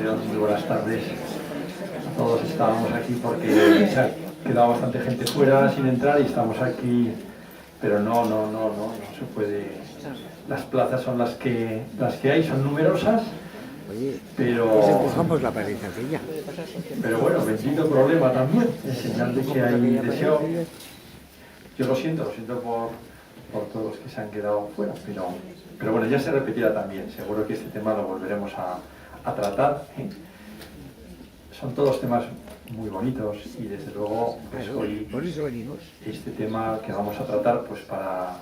León, muy buenas tardes. Todos estábamos aquí porque se ha quedado bastante gente fuera sin entrar y estamos aquí, pero no se puede. Las plazas son las que hay, son numerosas. Oye, pero pues empujamos la pared aquella. Pero bueno, bendito problema también, es señal de que hay deseo. Yo lo siento por todos los que se han quedado fuera, pero bueno, ya se repetirá también, seguro que este tema lo volveremos a tratar, ¿eh? Son todos temas muy bonitos y desde luego pues hoy por eso venimos. Este tema que vamos a tratar pues para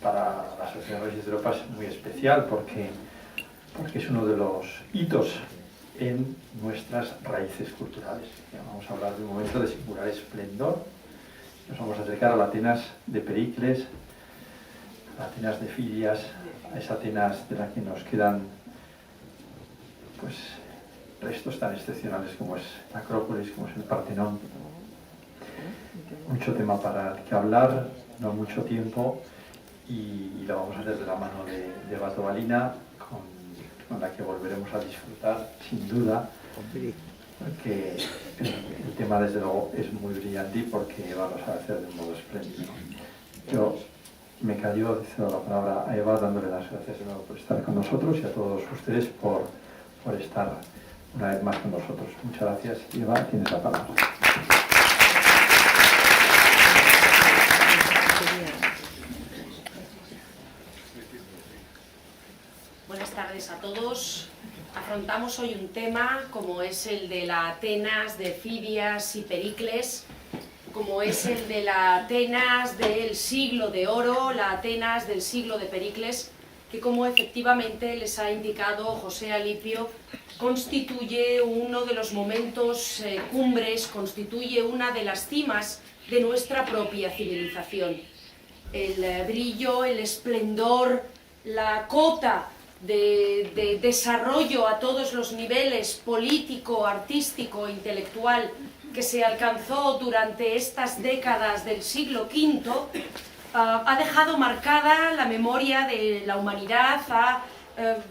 la Asociación Reyes de Europa es muy especial porque es uno de los hitos en nuestras raíces culturales. Vamos a hablar de un momento de singular esplendor. Nos vamos a acercar a la Atenas de Pericles, a la Atenas de Fidias, a esa Atenas de la que nos quedan pues restos tan excepcionales como es la Acrópolis, como es el Partenón. Mucho tema para el que hablar, no mucho tiempo, y lo vamos a hacer de la mano de Eva Tobalina, con la que volveremos a disfrutar, sin duda, porque el tema desde luego es muy brillante y porque Eva lo sabe hacer de un modo espléndido. Yo me callo, cedo la palabra a Eva, dándole las gracias de nuevo por estar con nosotros y a todos ustedes por estar una vez más con nosotros. Muchas gracias. Eva, tienes la palabra. Buenas tardes a todos. Afrontamos hoy un tema como es el de la Atenas de Fidias y Pericles, como es el de la Atenas del siglo de oro, la Atenas del siglo de Pericles, que como efectivamente les ha indicado José Alipio, constituye uno de los momentos cumbres, constituye una de las cimas de nuestra propia civilización. El brillo, el esplendor, la cota de desarrollo a todos los niveles político, artístico, intelectual que se alcanzó durante estas décadas del siglo V ha dejado marcada la memoria de la humanidad, ha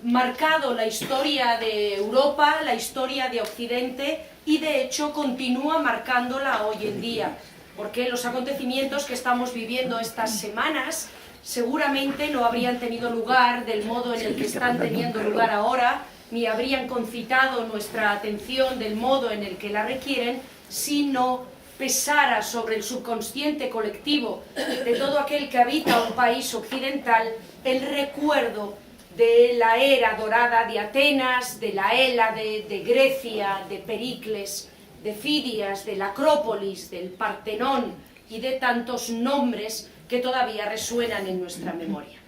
marcado la historia de Europa, la historia de Occidente y de hecho continúa marcándola hoy en día, porque los acontecimientos que estamos viviendo estas semanas seguramente no habrían tenido lugar del modo en el que están teniendo lugar ahora, ni habrían concitado nuestra atención del modo en el que la requieren, si no pesara sobre el subconsciente colectivo de todo aquel que habita un país occidental el recuerdo de la era dorada de Atenas, de la Hélade, de Grecia, de Pericles, de Fidias, de la Acrópolis, del Partenón y de tantos nombres que todavía resuenan en nuestra memoria.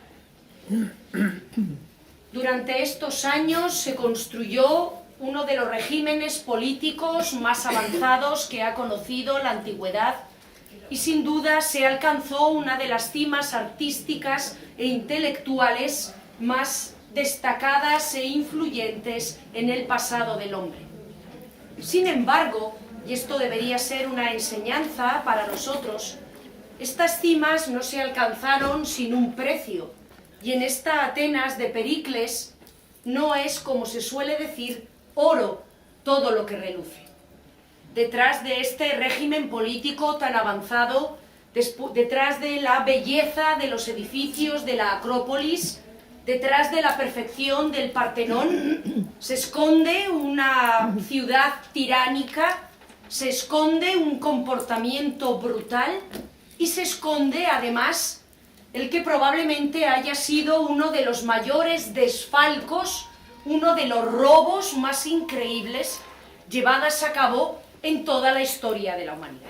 Durante estos años se construyó uno de los regímenes políticos más avanzados que ha conocido la antigüedad y sin duda se alcanzó una de las cimas artísticas e intelectuales más destacadas e influyentes en el pasado del hombre. Sin embargo, y esto debería ser una enseñanza para nosotros, estas cimas no se alcanzaron sin un precio, y en esta Atenas de Pericles no es, como se suele decir, oro todo lo que reluce. Detrás de este régimen político tan avanzado, detrás de la belleza de los edificios de la Acrópolis, detrás de la perfección del Partenón, se esconde una ciudad tiránica, se esconde un comportamiento brutal y se esconde además el que probablemente haya sido uno de los mayores desfalcos, uno de los robos más increíbles llevadas a cabo en toda la historia de la humanidad.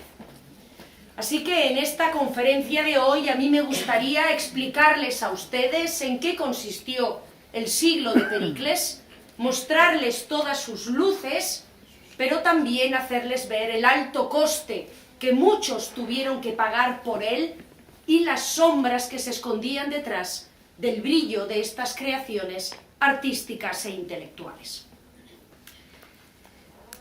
Así que en esta conferencia de hoy a mí me gustaría explicarles a ustedes en qué consistió el siglo de Pericles, mostrarles todas sus luces, pero también hacerles ver el alto coste que muchos tuvieron que pagar por él y las sombras que se escondían detrás del brillo de estas creaciones artísticas e intelectuales.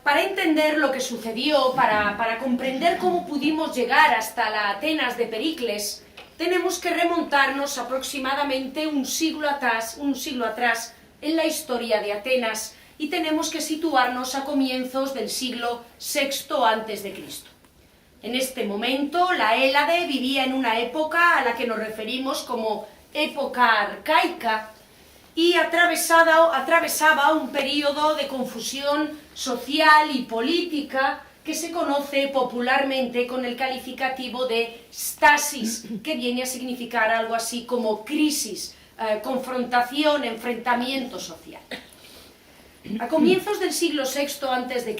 Para entender lo que sucedió, para comprender cómo pudimos llegar hasta la Atenas de Pericles, tenemos que remontarnos aproximadamente un siglo atrás en la historia de Atenas y tenemos que situarnos a comienzos del siglo VI a.C. En este momento, la Hélade vivía en una época a la que nos referimos como época arcaica y atravesaba un periodo de confusión social y política que se conoce popularmente con el calificativo de stasis, que viene a significar algo así como crisis, confrontación, enfrentamiento social. A comienzos del siglo VI a.C.,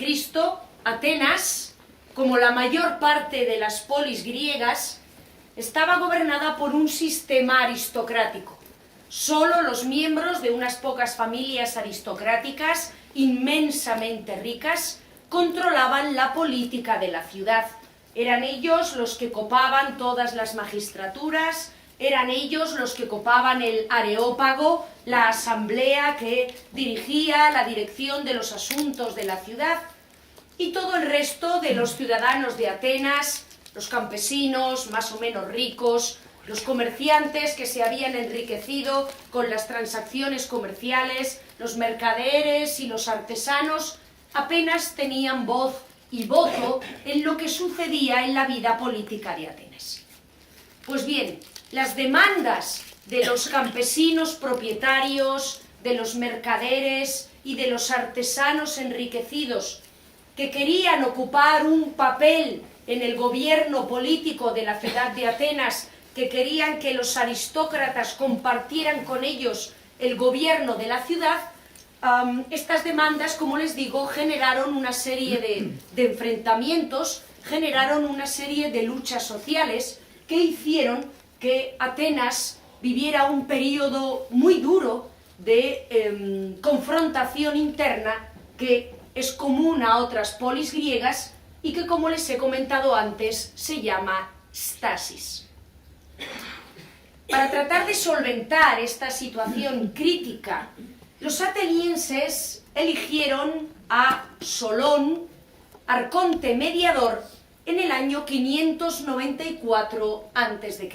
Atenas, como la mayor parte de las polis griegas, estaba gobernada por un sistema aristocrático. Solo los miembros de unas pocas familias aristocráticas inmensamente ricas controlaban la política de la ciudad. Eran ellos los que copaban todas las magistraturas, eran ellos los que copaban el areópago, la asamblea que dirigía la dirección de los asuntos de la ciudad, y todo el resto de los ciudadanos de Atenas, los campesinos más o menos ricos, los comerciantes que se habían enriquecido con las transacciones comerciales, los mercaderes y los artesanos, apenas tenían voz y voto en lo que sucedía en la vida política de Atenas. Pues bien, las demandas de los campesinos propietarios, de los mercaderes y de los artesanos enriquecidos que querían ocupar un papel en el gobierno político de la ciudad de Atenas, que querían que los aristócratas compartieran con ellos el gobierno de la ciudad, estas demandas, como les digo, generaron una serie de enfrentamientos, generaron una serie de luchas sociales que hicieron que Atenas viviera un periodo muy duro de confrontación interna que es común a otras polis griegas y que, como les he comentado antes, se llama stasis. Para tratar de solventar esta situación crítica, los atenienses eligieron a Solón, arconte mediador, en el año 594 a.C.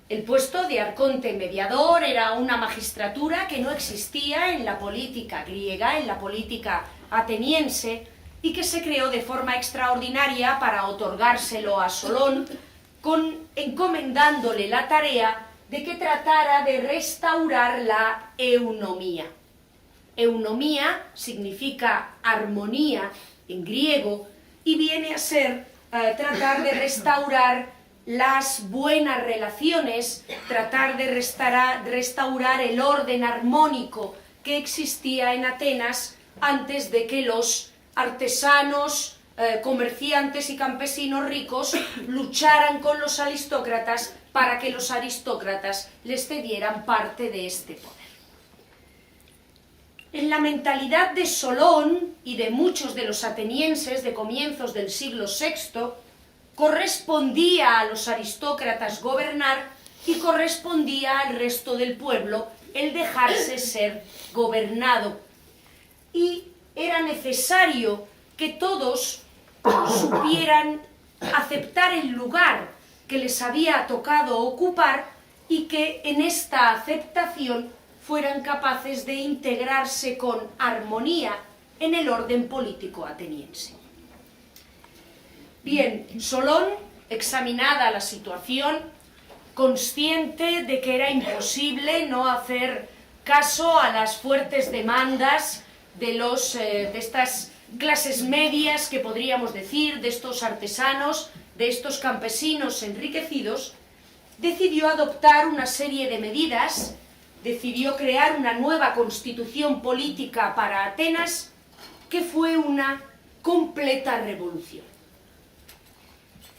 El puesto de arconte mediador era una magistratura que no existía en la política griega, en la política ateniense, y que se creó de forma extraordinaria para otorgárselo a Solón, encomendándole la tarea de que tratara de restaurar la eunomía. Eunomía significa armonía en griego y viene a ser tratar de restaurar las buenas relaciones, tratar de restaurar el orden armónico que existía en Atenas antes de que los artesanos, comerciantes y campesinos ricos lucharan con los aristócratas para que los aristócratas les cedieran parte de este poder. En la mentalidad de Solón y de muchos de los atenienses de comienzos del siglo VI, correspondía a los aristócratas gobernar y correspondía al resto del pueblo el dejarse ser gobernado. Y era necesario que todos supieran aceptar el lugar que les había tocado ocupar y que en esta aceptación fueran capaces de integrarse con armonía en el orden político ateniense. Bien, Solón, examinada la situación, consciente de que era imposible no hacer caso a las fuertes demandas de estas clases medias, que podríamos decir, de estos artesanos, de estos campesinos enriquecidos, decidió adoptar una serie de medidas, decidió crear una nueva constitución política para Atenas, que fue una completa revolución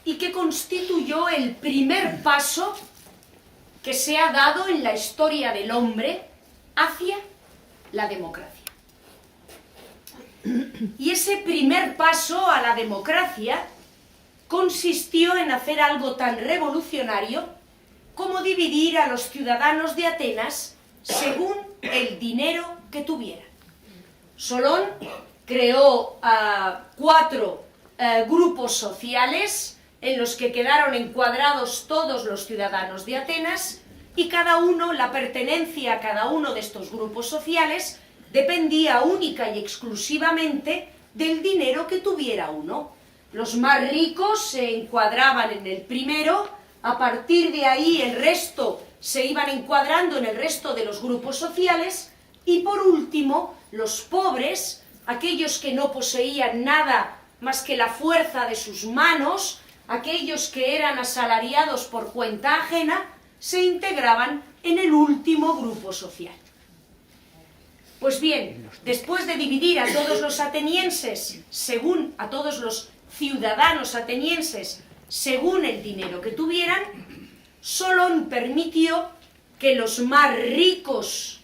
y que constituyó el primer paso que se ha dado en la historia del hombre hacia la democracia. Y ese primer paso a la democracia consistió en hacer algo tan revolucionario como dividir a los ciudadanos de Atenas según el dinero que tuvieran. Solón creó 4 grupos sociales en los que quedaron encuadrados todos los ciudadanos de Atenas y cada uno, la pertenencia a cada uno de estos grupos sociales dependía única y exclusivamente del dinero que tuviera uno. Los más ricos se encuadraban en el primero, a partir de ahí el resto se iban encuadrando en el resto de los grupos sociales, y por último, los pobres, aquellos que no poseían nada más que la fuerza de sus manos, aquellos que eran asalariados por cuenta ajena, se integraban en el último grupo social. Pues bien, después de dividir a todos los atenienses, a todos los ciudadanos atenienses, según el dinero que tuvieran, Solón permitió que los más ricos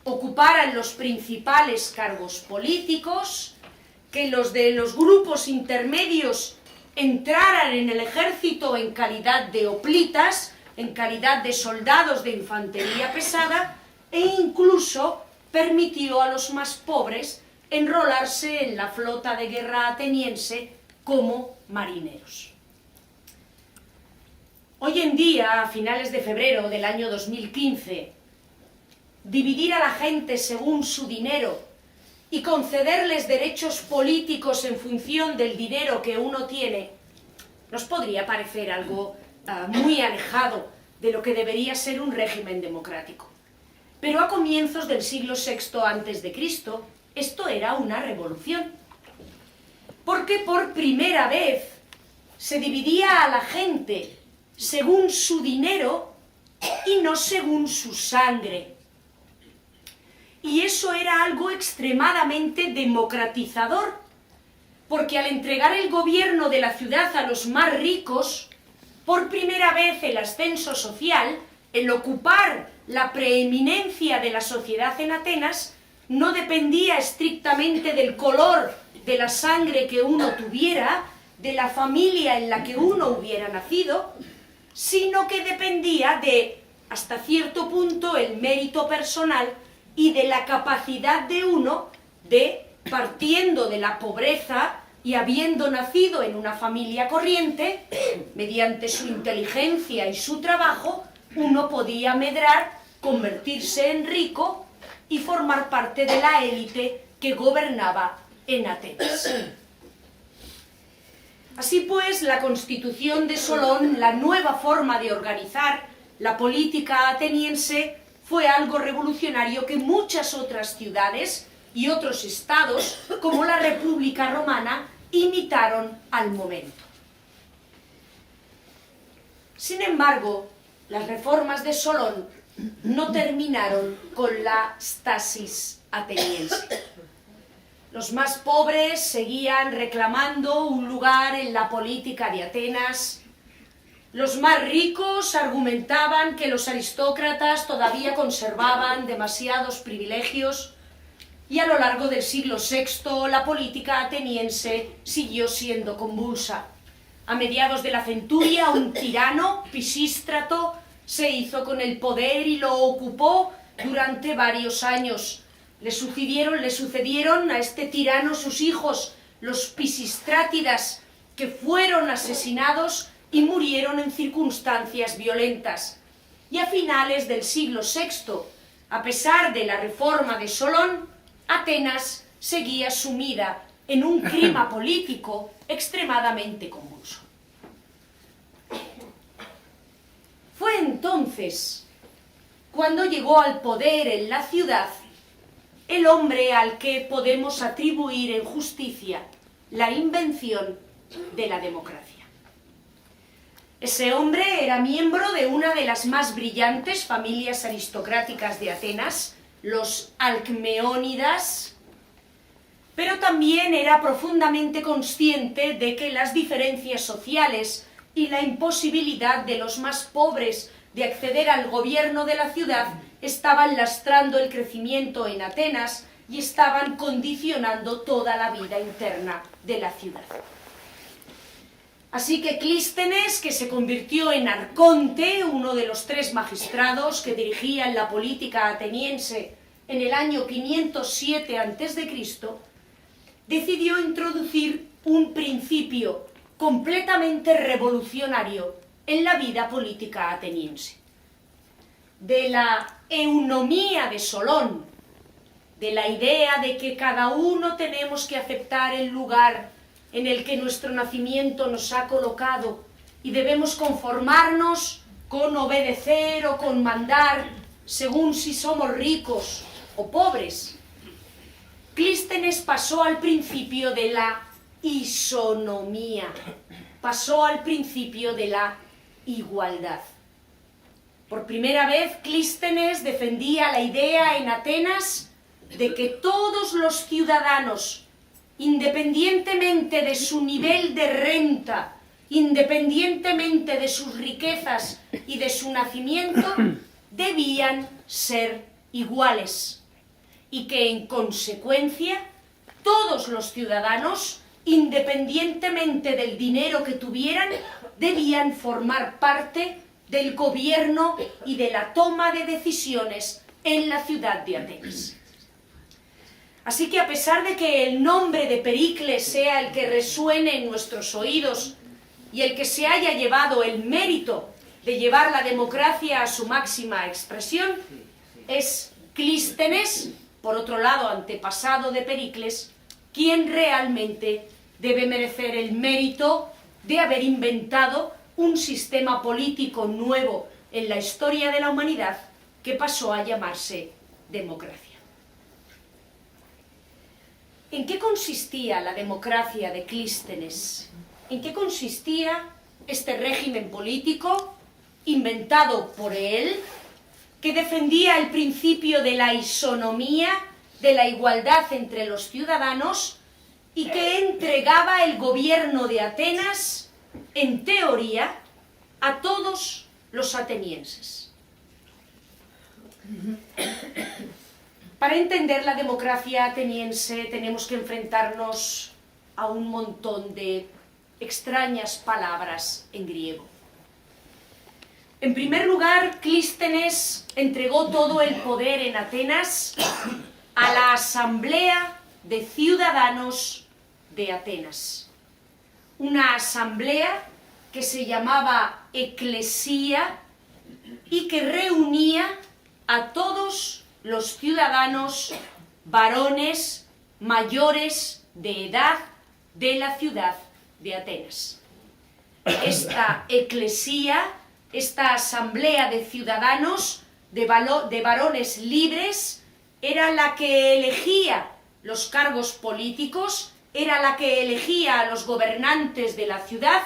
ocuparan los principales cargos políticos, que los de los grupos intermedios entraran en el ejército en calidad de hoplitas, en calidad de soldados de infantería pesada, e incluso permitió a los más pobres enrolarse en la flota de guerra ateniense como marineros. Hoy en día, a finales de febrero del año 2015, dividir a la gente según su dinero y concederles derechos políticos en función del dinero que uno tiene, nos podría parecer algo muy alejado de lo que debería ser un régimen democrático. Pero a comienzos del siglo VI a.C., esto era una revolución. Porque por primera vez se dividía a la gente según su dinero y no según su sangre. Y eso era algo extremadamente democratizador, porque al entregar el gobierno de la ciudad a los más ricos, por primera vez el ascenso social, el ocupar la preeminencia de la sociedad en Atenas, no dependía estrictamente del color de la sangre que uno tuviera, de la familia en la que uno hubiera nacido, sino que dependía de, hasta cierto punto, el mérito personal y de la capacidad de uno de, partiendo de la pobreza y habiendo nacido en una familia corriente, mediante su inteligencia y su trabajo, uno podía medrar, convertirse en rico y formar parte de la élite que gobernaba en Atenas. Así pues, la Constitución de Solón, la nueva forma de organizar la política ateniense, fue algo revolucionario que muchas otras ciudades y otros estados, como la República Romana, imitaron al momento. Sin embargo, las reformas de Solón no terminaron con la stasis ateniense. Los más pobres seguían reclamando un lugar en la política de Atenas. Los más ricos argumentaban que los aristócratas todavía conservaban demasiados privilegios, y a lo largo del siglo VI la política ateniense siguió siendo convulsa. A mediados de la centuria, un tirano, Pisístrato, se hizo con el poder y lo ocupó durante varios años. Le sucedieron a este tirano sus hijos, los Pisistrátidas, que fueron asesinados y murieron en circunstancias violentas. Y a finales del siglo VI, a pesar de la reforma de Solón, Atenas seguía sumida en un clima político extremadamente convulso. Fue entonces cuando llegó al poder en la ciudad el hombre al que podemos atribuir en justicia la invención de la democracia. Ese hombre era miembro de una de las más brillantes familias aristocráticas de Atenas, los Alcmeónidas, pero también era profundamente consciente de que las diferencias sociales y la imposibilidad de los más pobres de acceder al gobierno de la ciudad estaban lastrando el crecimiento en Atenas y estaban condicionando toda la vida interna de la ciudad. Así que Clístenes, que se convirtió en arconte, uno de los 3 magistrados que dirigían la política ateniense en el año 507 a.C., decidió introducir un principio completamente revolucionario en la vida política ateniense. de la eunomía de Solón, de la idea de que cada uno tenemos que aceptar el lugar en el que nuestro nacimiento nos ha colocado y debemos conformarnos con obedecer o con mandar según si somos ricos o pobres. Clístenes pasó al principio de la isonomía, pasó al principio de la igualdad. Por primera vez, Clístenes defendía la idea en Atenas de que todos los ciudadanos, independientemente de su nivel de renta, independientemente de sus riquezas y de su nacimiento, debían ser iguales, y que en consecuencia todos los ciudadanos, independientemente del dinero que tuvieran, debían formar parte del gobierno y de la toma de decisiones en la ciudad de Atenas. Así que a pesar de que el nombre de Pericles sea el que resuene en nuestros oídos y el que se haya llevado el mérito de llevar la democracia a su máxima expresión, es Clístenes, por otro lado antepasado de Pericles, quien realmente debe merecer el mérito de haber inventado un sistema político nuevo en la historia de la humanidad que pasó a llamarse democracia. ¿En qué consistía la democracia de Clístenes? ¿En qué consistía este régimen político inventado por él, que defendía el principio de la isonomía, de la igualdad entre los ciudadanos, y que entregaba el gobierno de Atenas, en teoría, a todos los atenienses? Para entender la democracia ateniense tenemos que enfrentarnos a un montón de extrañas palabras en griego. En primer lugar, Clístenes entregó todo el poder en Atenas a la asamblea de ciudadanos de Atenas. Una asamblea que se llamaba eclesía y que reunía a todos los ciudadanos varones mayores de edad de la ciudad de Atenas. Esta eclesía, esta asamblea de ciudadanos, de varones libres, era la que elegía los cargos políticos, era la que elegía a los gobernantes de la ciudad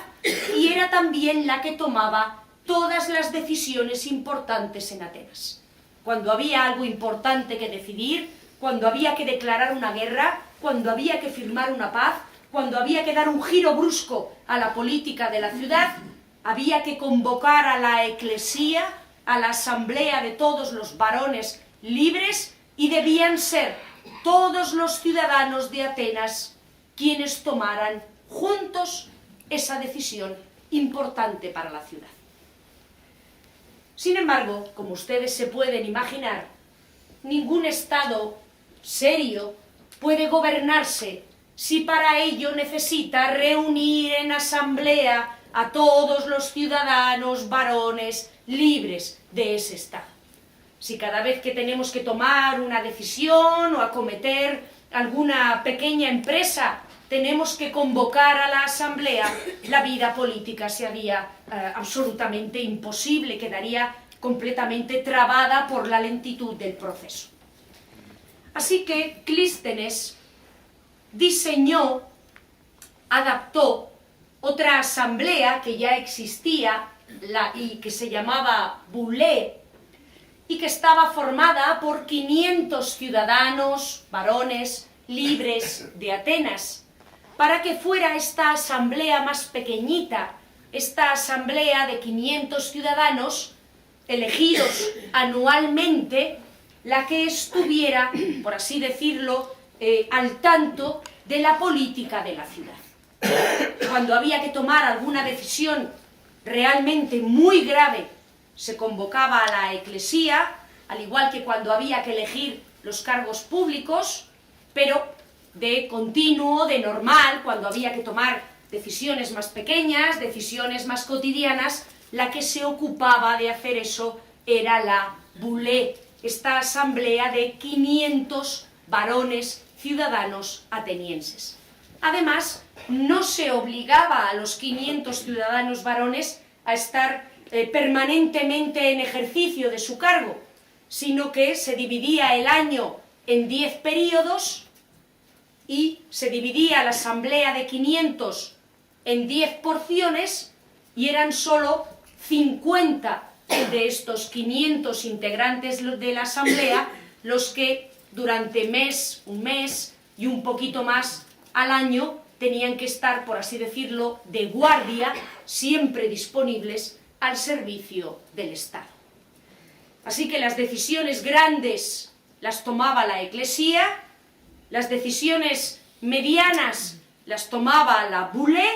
y era también la que tomaba todas las decisiones importantes en Atenas. Cuando había algo importante que decidir, cuando había que declarar una guerra, cuando había que firmar una paz, cuando había que dar un giro brusco a la política de la ciudad, había que convocar a la eclesía, a la asamblea de todos los varones libres, y debían ser todos los ciudadanos de Atenas quienes tomaran juntos esa decisión importante para la ciudad. Sin embargo, como ustedes se pueden imaginar, ningún Estado serio puede gobernarse si para ello necesita reunir en asamblea a todos los ciudadanos varones libres de ese Estado. Si cada vez que tenemos que tomar una decisión o acometer alguna pequeña empresa tenemos que convocar a la asamblea, la vida política se haría absolutamente imposible, quedaría completamente trabada por la lentitud del proceso. Así que Clístenes diseñó, adaptó otra asamblea que ya existía y que se llamaba Boulé, y que estaba formada por 500 ciudadanos, varones, libres de Atenas, para que fuera esta asamblea más pequeñita, esta asamblea de 500 ciudadanos, elegidos anualmente, la que estuviera, por así decirlo, al tanto de la política de la ciudad. Cuando había que tomar alguna decisión realmente muy grave, se convocaba a la eclesía, al igual que cuando había que elegir los cargos públicos, pero de continuo, de normal, cuando había que tomar decisiones más pequeñas, decisiones más cotidianas, la que se ocupaba de hacer eso era la Boulé, esta asamblea de 500 varones ciudadanos atenienses. Además, no se obligaba a los 500 ciudadanos varones a estar permanentemente en ejercicio de su cargo, sino que se dividía el año en 10 periodos y se dividía la asamblea de 500 en 10 porciones y eran solo 50 de estos 500 integrantes de la asamblea los que durante un mes y un poquito más al año tenían que estar, por así decirlo, de guardia, siempre disponibles al servicio del Estado. Así que las decisiones grandes las tomaba la Eclesía, las decisiones medianas las tomaba la Boulé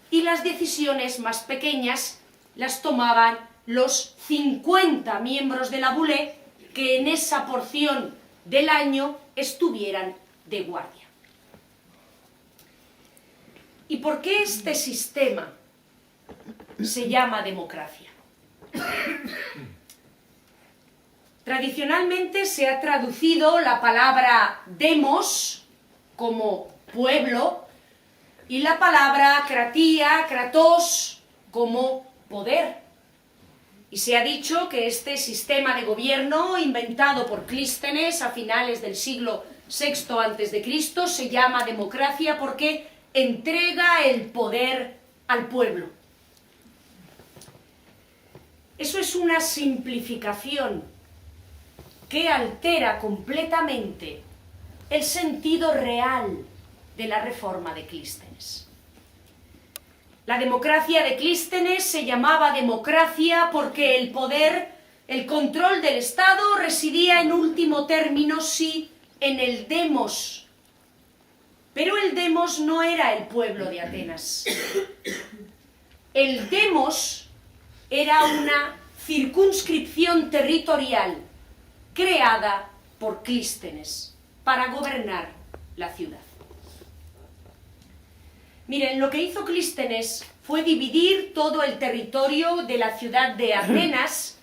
y las decisiones más pequeñas las tomaban los 50 miembros de la Boulé que en esa porción del año estuvieran de guardia. ¿Y por qué este sistema se llama democracia? Tradicionalmente se ha traducido la palabra demos como pueblo y la palabra kratía, kratos, como poder. Y se ha dicho que este sistema de gobierno inventado por Clístenes a finales del siglo VI a.C. se llama democracia porque entrega el poder al pueblo. Eso es una simplificación que altera completamente el sentido real de la reforma de Clístenes. La democracia de Clístenes se llamaba democracia porque el poder, el control del Estado residía en último término, sí, en el demos. Pero el demos no era el pueblo de Atenas. El demos era una circunscripción territorial creada por Clístenes para gobernar la ciudad. Miren, lo que hizo Clístenes fue dividir todo el territorio de la ciudad de Atenas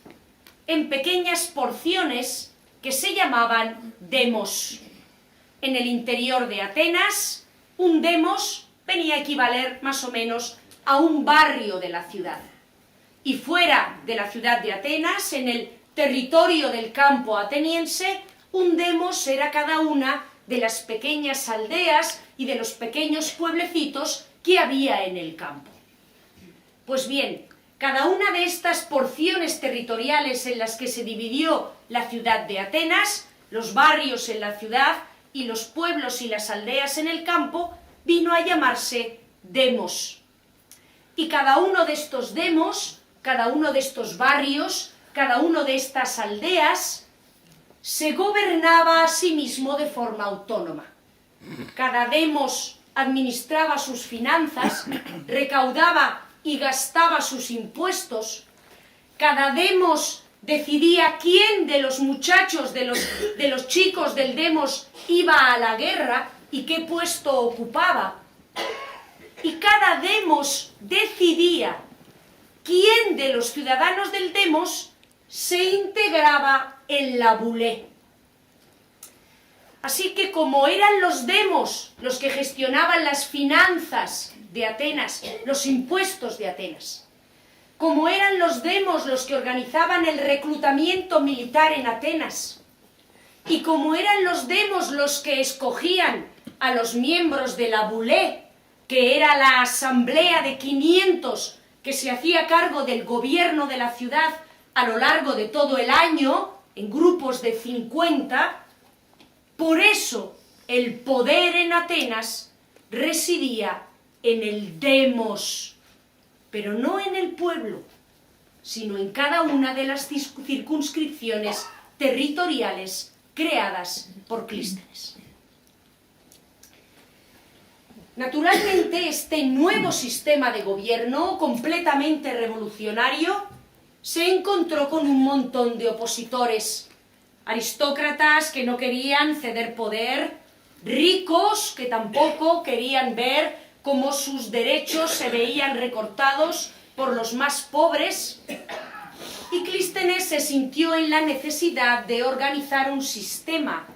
en pequeñas porciones que se llamaban demos. En el interior de Atenas, un demos venía a equivaler más o menos a un barrio de la ciudad. Y fuera de la ciudad de Atenas, en el territorio del campo ateniense, un demos era cada una de las pequeñas aldeas y de los pequeños pueblecitos que había en el campo. Pues bien, cada una de estas porciones territoriales en las que se dividió la ciudad de Atenas, los barrios en la ciudad y los pueblos y las aldeas en el campo, vino a llamarse demos. Y cada uno de estos demos, cada uno de estos barrios, cada uno de estas aldeas, se gobernaba a sí mismo de forma autónoma. Cada demos administraba sus finanzas, recaudaba y gastaba sus impuestos. Cada demos decidía quién de los muchachos, de los chicos del demos iba a la guerra y qué puesto ocupaba. Y cada demos decidía quién de los ciudadanos del demos se integraba en la Boulé. Así que como eran los demos los que gestionaban las finanzas de Atenas, los impuestos de Atenas, como eran los demos los que organizaban el reclutamiento militar en Atenas, y como eran los demos los que escogían a los miembros de la Boulé, que era la asamblea de 500 que se hacía cargo del gobierno de la ciudad a lo largo de todo el año, en grupos de 50, por eso el poder en Atenas residía en el demos, pero no en el pueblo, sino en cada una de las circunscripciones territoriales creadas por Clístenes. Naturalmente, este nuevo sistema de gobierno, completamente revolucionario, se encontró con un montón de opositores. Aristócratas que no querían ceder poder, ricos que tampoco querían ver cómo sus derechos se veían recortados por los más pobres, y Clístenes se sintió en la necesidad de organizar un sistema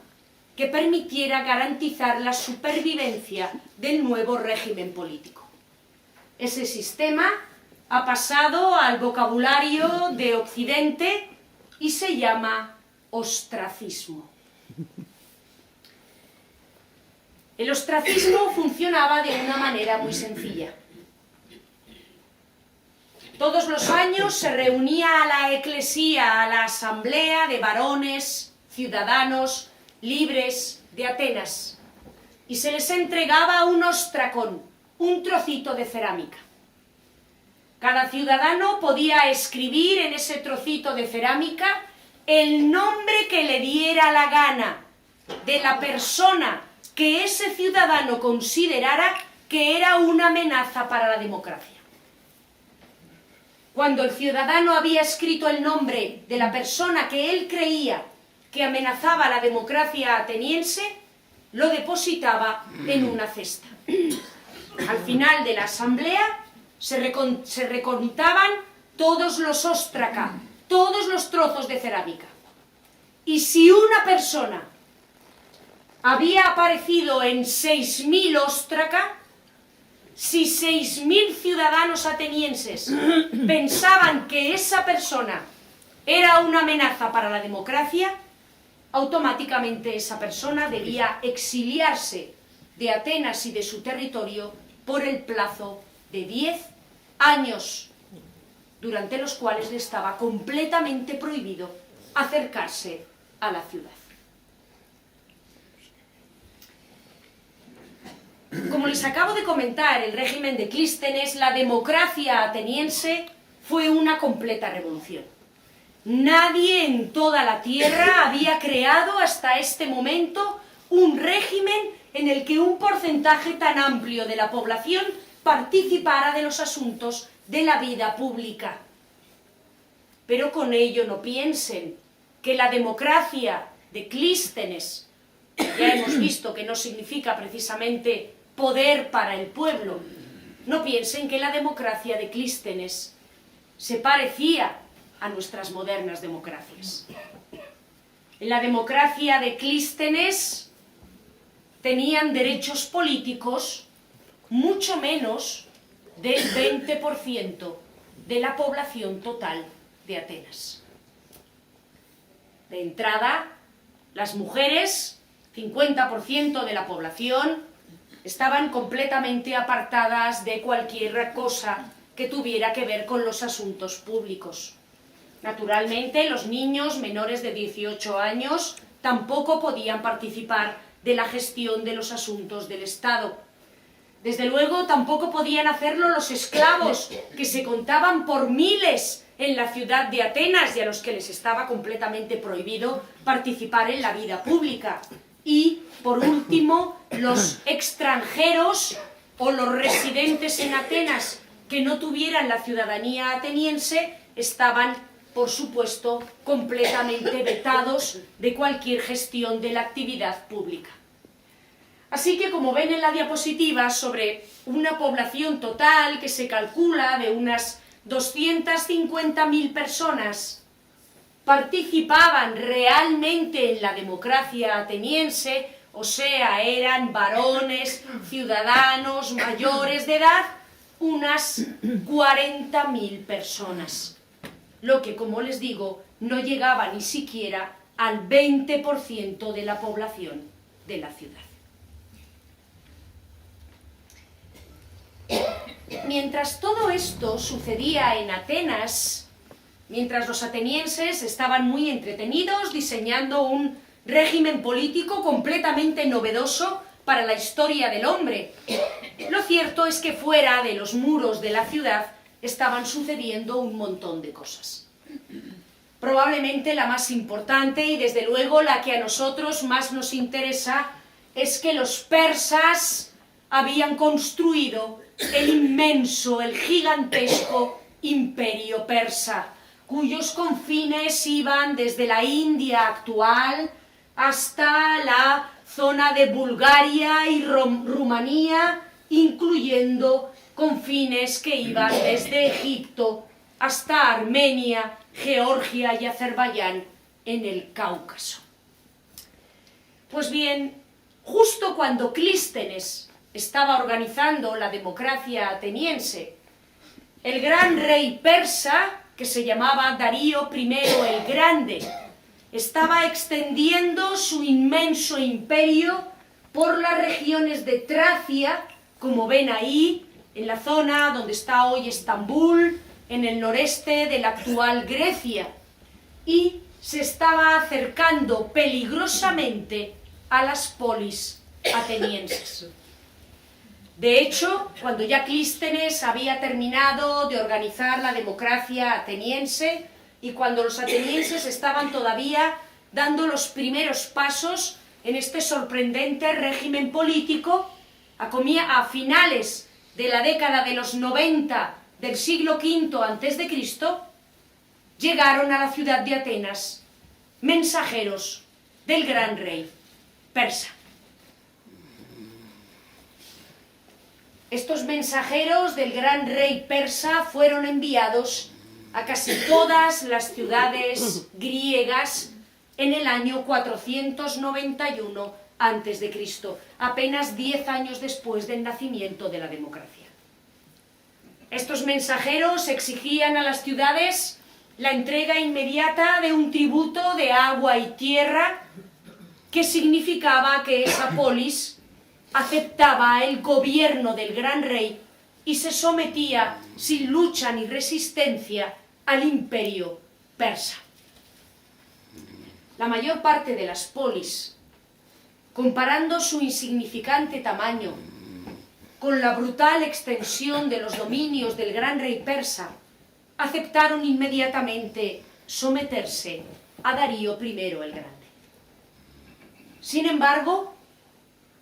que permitiera garantizar la supervivencia del nuevo régimen político. Ese sistema ha pasado al vocabulario de Occidente y se llama ostracismo. El ostracismo funcionaba de una manera muy sencilla. Todos los años se reunía a la eclesía, a la asamblea de varones, ciudadanos, libres de Atenas, y se les entregaba un ostracón, un trocito de cerámica. Cada ciudadano podía escribir en ese trocito de cerámica el nombre que le diera la gana de la persona que ese ciudadano considerara que era una amenaza para la democracia. Cuando el ciudadano había escrito el nombre de la persona que él creía que amenazaba la democracia ateniense, lo depositaba en una cesta. Al final de la asamblea se recontaban todos los óstraca, todos los trozos de cerámica. Y si una persona había aparecido en 6.000 óstraca, si 6.000 ciudadanos atenienses pensaban que esa persona era una amenaza para la democracia, automáticamente esa persona debía exiliarse de Atenas y de su territorio por el plazo de 10 años, durante los cuales le estaba completamente prohibido acercarse a la ciudad. Como les acabo de comentar, el régimen de Clístenes, la democracia ateniense, fue una completa revolución. Nadie en toda la tierra había creado hasta este momento un régimen en el que un porcentaje tan amplio de la población participara de los asuntos de la vida pública. Pero con ello no piensen que la democracia de Clístenes, ya hemos visto que no significa precisamente poder para el pueblo, no piensen que la democracia de Clístenes se parecía a nuestras modernas democracias. En la democracia de Clístenes tenían derechos políticos mucho menos del 20% de la población total de Atenas. De entrada, las mujeres, 50% de la población, estaban completamente apartadas de cualquier cosa que tuviera que ver con los asuntos públicos. Naturalmente, los niños menores de 18 años tampoco podían participar de la gestión de los asuntos del Estado. Desde luego, tampoco podían hacerlo los esclavos, que se contaban por miles en la ciudad de Atenas y a los que les estaba completamente prohibido participar en la vida pública. Y, por último, los extranjeros o los residentes en Atenas que no tuvieran la ciudadanía ateniense estaban, por supuesto, completamente vetados de cualquier gestión de la actividad pública. Así que, como ven en la diapositiva, sobre una población total que se calcula de unas 250.000 personas, participaban realmente en la democracia ateniense, o sea, eran varones, ciudadanos, mayores de edad, unas 40.000 personas, lo que, como les digo, no llegaba ni siquiera al 20% de la población de la ciudad. Mientras todo esto sucedía en Atenas, mientras los atenienses estaban muy entretenidos diseñando un régimen político completamente novedoso para la historia del hombre, lo cierto es que fuera de los muros de la ciudad estaban sucediendo un montón de cosas. Probablemente la más importante y desde luego la que a nosotros más nos interesa es que los persas habían construido el inmenso, el gigantesco imperio persa, cuyos confines iban desde la India actual hasta la zona de Bulgaria y Rumanía, incluyendo confines que iban desde Egipto hasta Armenia Georgia y Azerbaiyán en el Cáucaso. Pues bien, justo cuando Clístenes estaba organizando la democracia ateniense, el gran rey persa, que se llamaba Darío I el Grande, estaba extendiendo su inmenso imperio por las regiones de Tracia, como ven ahí, en la zona donde está hoy Estambul, en el noreste de la actual Grecia, y se estaba acercando peligrosamente a las polis atenienses. De hecho, cuando ya Clístenes había terminado de organizar la democracia ateniense y cuando los atenienses estaban todavía dando los primeros pasos en este sorprendente régimen político, a finales de la década de los 90 del siglo V a.C., llegaron a la ciudad de Atenas mensajeros del gran rey persa. Estos mensajeros del gran rey persa fueron enviados a casi todas las ciudades griegas en el año 491 a.C., apenas 10 años después del nacimiento de la democracia. Estos mensajeros exigían a las ciudades la entrega inmediata de un tributo de agua y tierra que significaba que esa polis aceptaba el gobierno del gran rey y se sometía sin lucha ni resistencia al imperio persa. La mayor parte de las polis, comparando su insignificante tamaño con la brutal extensión de los dominios del gran rey persa, aceptaron inmediatamente someterse a Darío I el Grande. Sin embargo,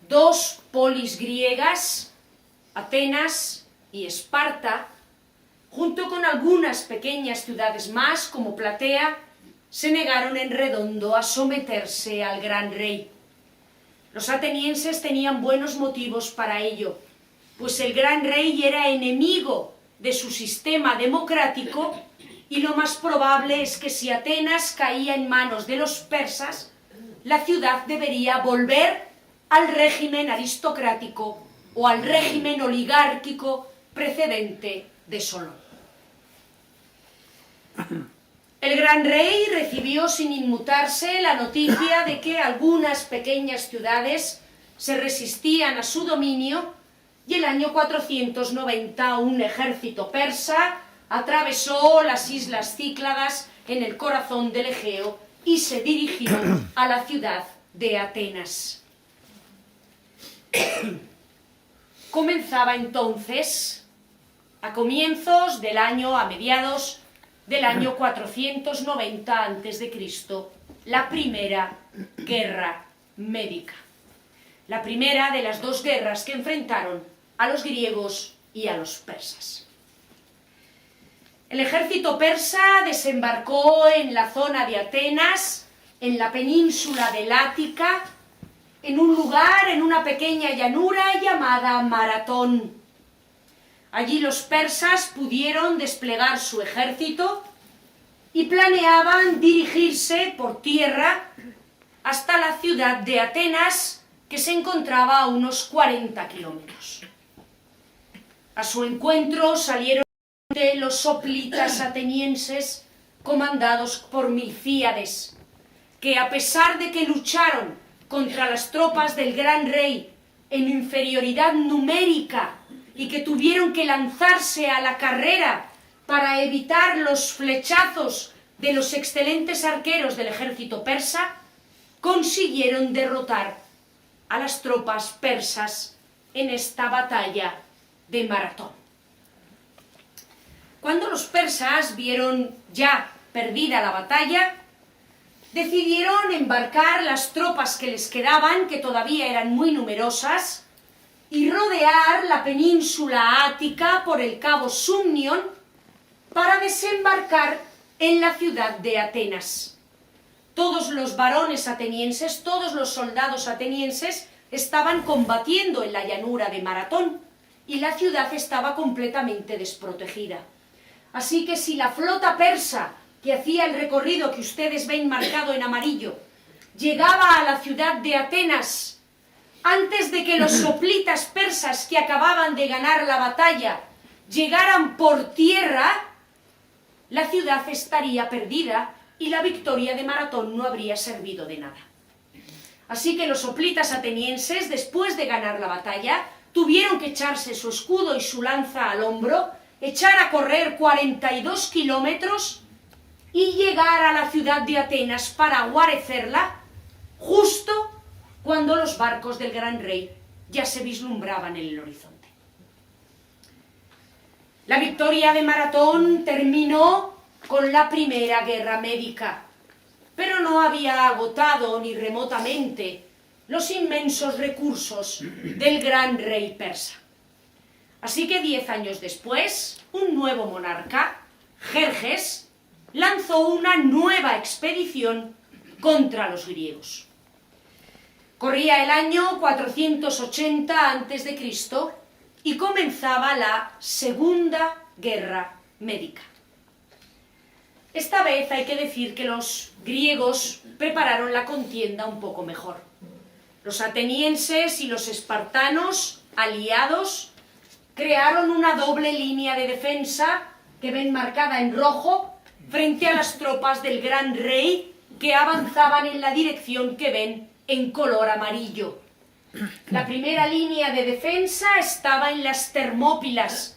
dos polis griegas, Atenas y Esparta, junto con algunas pequeñas ciudades más como Platea, se negaron en redondo a someterse al gran rey. Los atenienses tenían buenos motivos para ello, pues el gran rey era enemigo de su sistema democrático y lo más probable es que si Atenas caía en manos de los persas, la ciudad debería volver al régimen aristocrático o al régimen oligárquico precedente de Solón. El gran rey recibió sin inmutarse la noticia de que algunas pequeñas ciudades se resistían a su dominio y el año 490 un ejército persa atravesó las islas Cícladas en el corazón del Egeo y se dirigió a la ciudad de Atenas. Comenzaba entonces, a mediados del año 490 a.C., la primera guerra médica. La primera de las dos guerras que enfrentaron a los griegos y a los persas. El ejército persa desembarcó en la zona de Atenas, en la península del Ática, en un lugar, en una pequeña llanura llamada Maratón. Allí los persas pudieron desplegar su ejército y planeaban dirigirse por tierra hasta la ciudad de Atenas, que se encontraba a unos 40 kilómetros. A su encuentro salieron los soplitas atenienses comandados por Milcíades, que a pesar de que lucharon contra las tropas del gran rey en inferioridad numérica y que tuvieron que lanzarse a la carrera para evitar los flechazos de los excelentes arqueros del ejército persa, consiguieron derrotar a las tropas persas en esta batalla de Maratón. Cuando los persas vieron ya perdida la batalla, decidieron embarcar las tropas que les quedaban, que todavía eran muy numerosas, y rodear la península ática por el cabo Sumnion para desembarcar en la ciudad de Atenas. Todos los varones atenienses, todos los soldados atenienses estaban combatiendo en la llanura de Maratón y la ciudad estaba completamente desprotegida. Así que si la flota persa que hacía el recorrido que ustedes ven marcado en amarillo, llegaba a la ciudad de Atenas antes de que los soplitas persas que acababan de ganar la batalla llegaran por tierra, la ciudad estaría perdida y la victoria de Maratón no habría servido de nada. Así que los soplitas atenienses, después de ganar la batalla, tuvieron que echarse su escudo y su lanza al hombro, echar a correr 42 kilómetros y llegar a la ciudad de Atenas para guarecerla, justo cuando los barcos del gran rey ya se vislumbraban en el horizonte. La victoria de Maratón terminó con la primera guerra médica, pero no había agotado ni remotamente los inmensos recursos del gran rey persa. Así que 10 años después, un nuevo monarca, Jerjes, lanzó una nueva expedición contra los griegos. Corría el año 480 a.C. y comenzaba la Segunda Guerra Médica. Esta vez hay que decir que los griegos prepararon la contienda un poco mejor. Los atenienses y los espartanos, aliados, crearon una doble línea de defensa que ven marcada en rojo frente a las tropas del gran rey que avanzaban en la dirección que ven en color amarillo. La primera línea de defensa estaba en las Termópilas,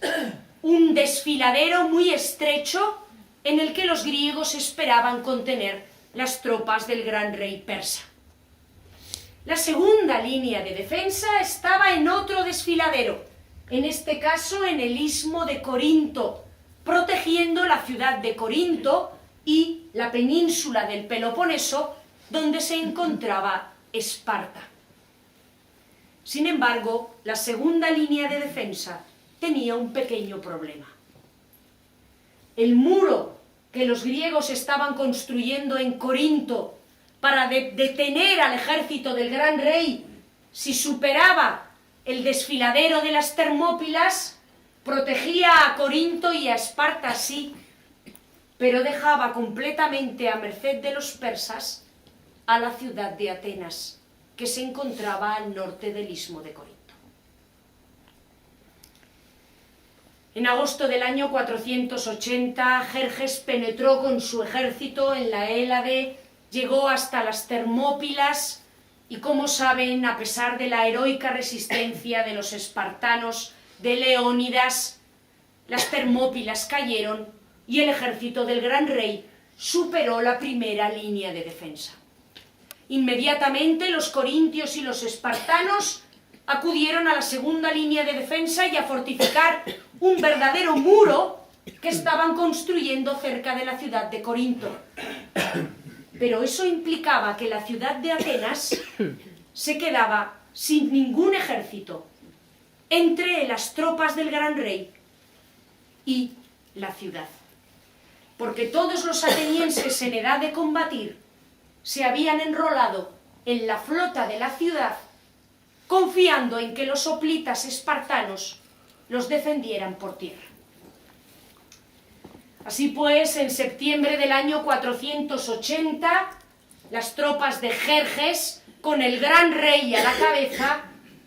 un desfiladero muy estrecho en el que los griegos esperaban contener las tropas del gran rey persa. La segunda línea de defensa estaba en otro desfiladero, en este caso en el istmo de Corinto, protegiendo la ciudad de Corinto y la península del Peloponeso, donde se encontraba Esparta. Sin embargo, la segunda línea de defensa tenía un pequeño problema. El muro que los griegos estaban construyendo en Corinto para detener al ejército del gran rey si superaba el desfiladero de las Termópilas, protegía a Corinto y a Esparta sí, pero dejaba completamente a merced de los persas a la ciudad de Atenas, que se encontraba al norte del istmo de Corinto. En agosto del año 480, Jerjes penetró con su ejército en la Hélade, llegó hasta las Termópilas y, como saben, a pesar de la heroica resistencia de los espartanos de Leónidas, las Termópilas cayeron y el ejército del gran rey superó la primera línea de defensa. Inmediatamente los corintios y los espartanos acudieron a la segunda línea de defensa y a fortificar un verdadero muro que estaban construyendo cerca de la ciudad de Corinto. Pero eso implicaba que la ciudad de Atenas se quedaba sin ningún ejército entre las tropas del gran rey y la ciudad, porque todos los atenienses en edad de combatir se habían enrolado en la flota de la ciudad, confiando en que los soplitas espartanos los defendieran por tierra. Así pues, en septiembre del año 480, las tropas de Jerjes, con el gran rey a la cabeza,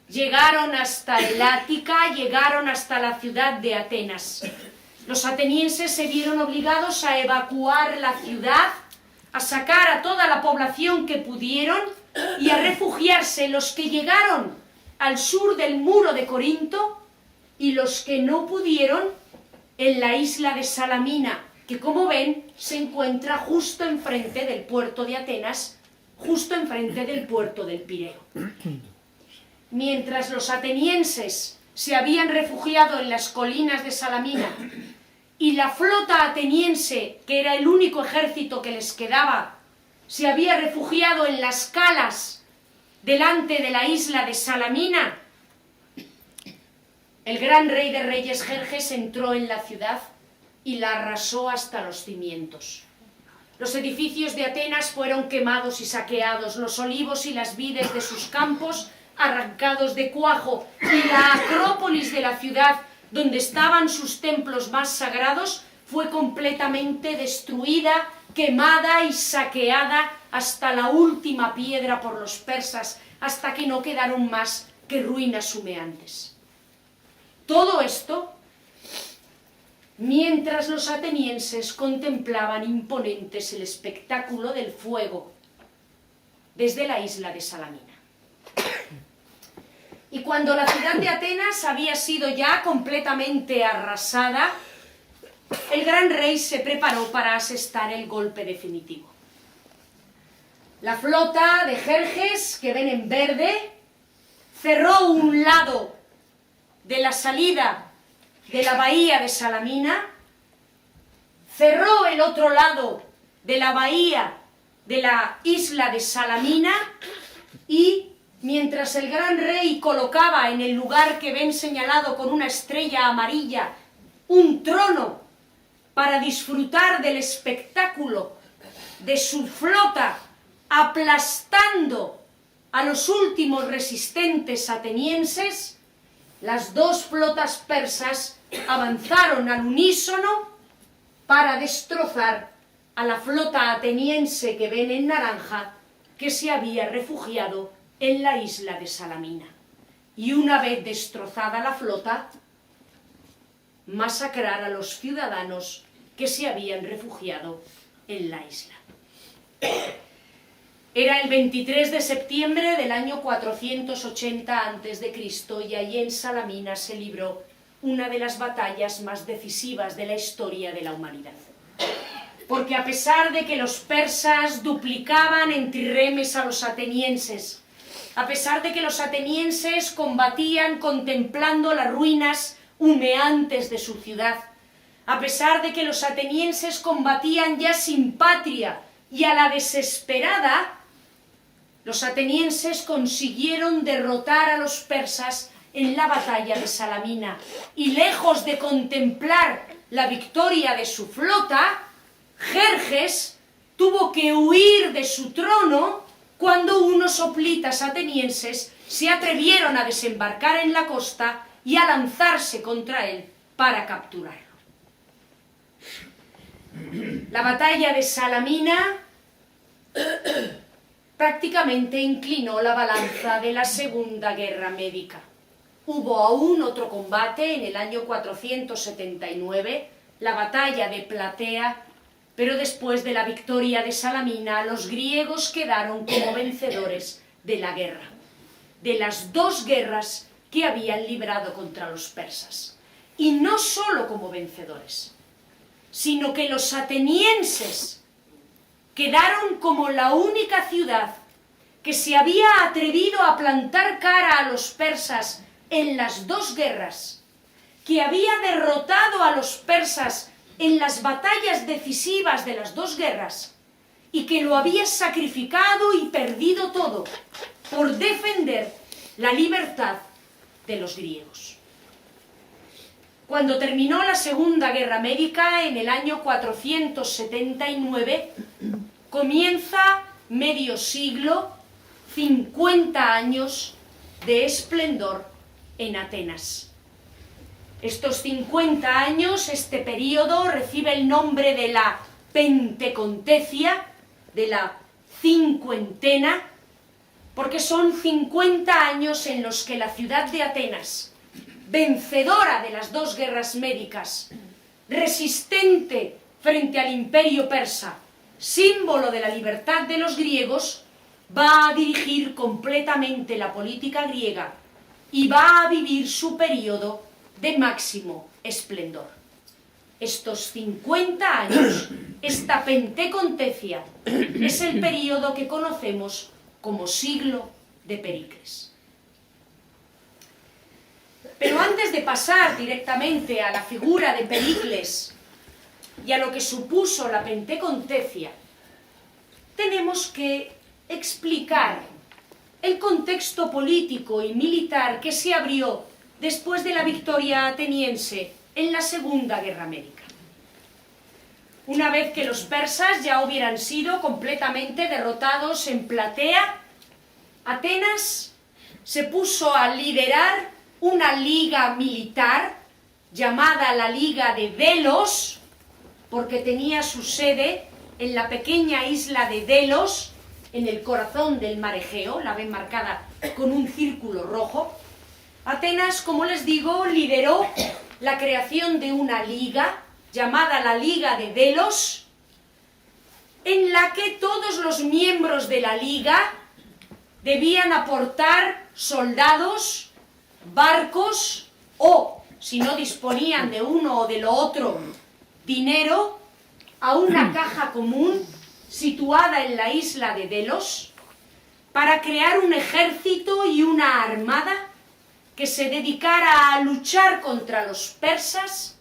llegaron hasta el Ática, llegaron hasta la ciudad de Atenas. Los atenienses se vieron obligados a evacuar la ciudad, a sacar a toda la población que pudieron y a refugiarse los que llegaron al sur del muro de Corinto y los que no pudieron en la isla de Salamina, que como ven se encuentra justo enfrente del puerto de Atenas, justo enfrente del puerto del Pireo. Mientras los atenienses se habían refugiado en las colinas de Salamina y la flota ateniense, que era el único ejército que les quedaba, se había refugiado en las calas delante de la isla de Salamina, el gran rey de reyes Jerjes entró en la ciudad y la arrasó hasta los cimientos. Los edificios de Atenas fueron quemados y saqueados, los olivos y las vides de sus campos arrancados de cuajo, y la acrópolis de la ciudad, donde estaban sus templos más sagrados, fue completamente destruida, quemada y saqueada hasta la última piedra por los persas, hasta que no quedaron más que ruinas humeantes. Todo esto mientras los atenienses contemplaban imponentes el espectáculo del fuego desde la isla de Salamina. Y cuando la ciudad de Atenas había sido ya completamente arrasada, el gran rey se preparó para asestar el golpe definitivo. La flota de Jerjes, que ven en verde, cerró un lado de la salida de la bahía de Salamina, cerró el otro lado de la bahía de la isla de Salamina y, mientras el gran rey colocaba en el lugar que ven señalado con una estrella amarilla un trono para disfrutar del espectáculo de su flota aplastando a los últimos resistentes atenienses, las dos flotas persas avanzaron al unísono para destrozar a la flota ateniense que ven en naranja, que se había refugiado en la isla de Salamina. Y una vez destrozada la flota, masacrar a los ciudadanos que se habían refugiado en la isla. Era el 23 de septiembre del año 480 a.C. y allí en Salamina se libró una de las batallas más decisivas de la historia de la humanidad. Porque a pesar de que los persas duplicaban en trirremes a los atenienses, a pesar de que los atenienses combatían contemplando las ruinas humeantes de su ciudad, a pesar de que los atenienses combatían ya sin patria y a la desesperada, los atenienses consiguieron derrotar a los persas en la batalla de Salamina y lejos de contemplar la victoria de su flota, Jerjes tuvo que huir de su trono cuando unos hoplitas atenienses se atrevieron a desembarcar en la costa y a lanzarse contra él para capturarlo. La batalla de Salamina prácticamente inclinó la balanza de la Segunda Guerra Médica. Hubo aún otro combate en el año 479, la batalla de Platea, pero después de la victoria de Salamina, los griegos quedaron como vencedores de la guerra, de las dos guerras que habían librado contra los persas. Y no solo como vencedores, sino que los atenienses quedaron como la única ciudad que se había atrevido a plantar cara a los persas en las dos guerras, que había derrotado a los persas en las batallas decisivas de las dos guerras y que lo había sacrificado y perdido todo por defender la libertad de los griegos. Cuando terminó la Segunda Guerra Médica en el año 479, comienza medio siglo, 50 años de esplendor en Atenas. Estos 50 años, este periodo, recibe el nombre de la Pentecontecia, de la cincuentena, porque son 50 años en los que la ciudad de Atenas, vencedora de las dos guerras médicas, resistente frente al imperio persa, símbolo de la libertad de los griegos, va a dirigir completamente la política griega y va a vivir su periodo de máximo esplendor. Estos 50 años, esta Pentecontecia, es el periodo que conocemos como siglo de Pericles. Pero antes de pasar directamente a la figura de Pericles y a lo que supuso la Pentecontecia, tenemos que explicar el contexto político y militar que se abrió después de la victoria ateniense en la Segunda Guerra Médica. Una vez que los persas ya hubieran sido completamente derrotados en Platea, Atenas se puso a liderar una liga militar llamada la Liga de Delos, porque tenía su sede en la pequeña isla de Delos, en el corazón del mar Egeo, la ven marcada con un círculo rojo. Atenas, como les digo, lideró la creación de una liga llamada la Liga de Delos, en la que todos los miembros de la liga debían aportar soldados, barcos o, si no disponían de uno o de lo otro, dinero a una caja común situada en la isla de Delos para crear un ejército y una armada que se dedicara a luchar contra los persas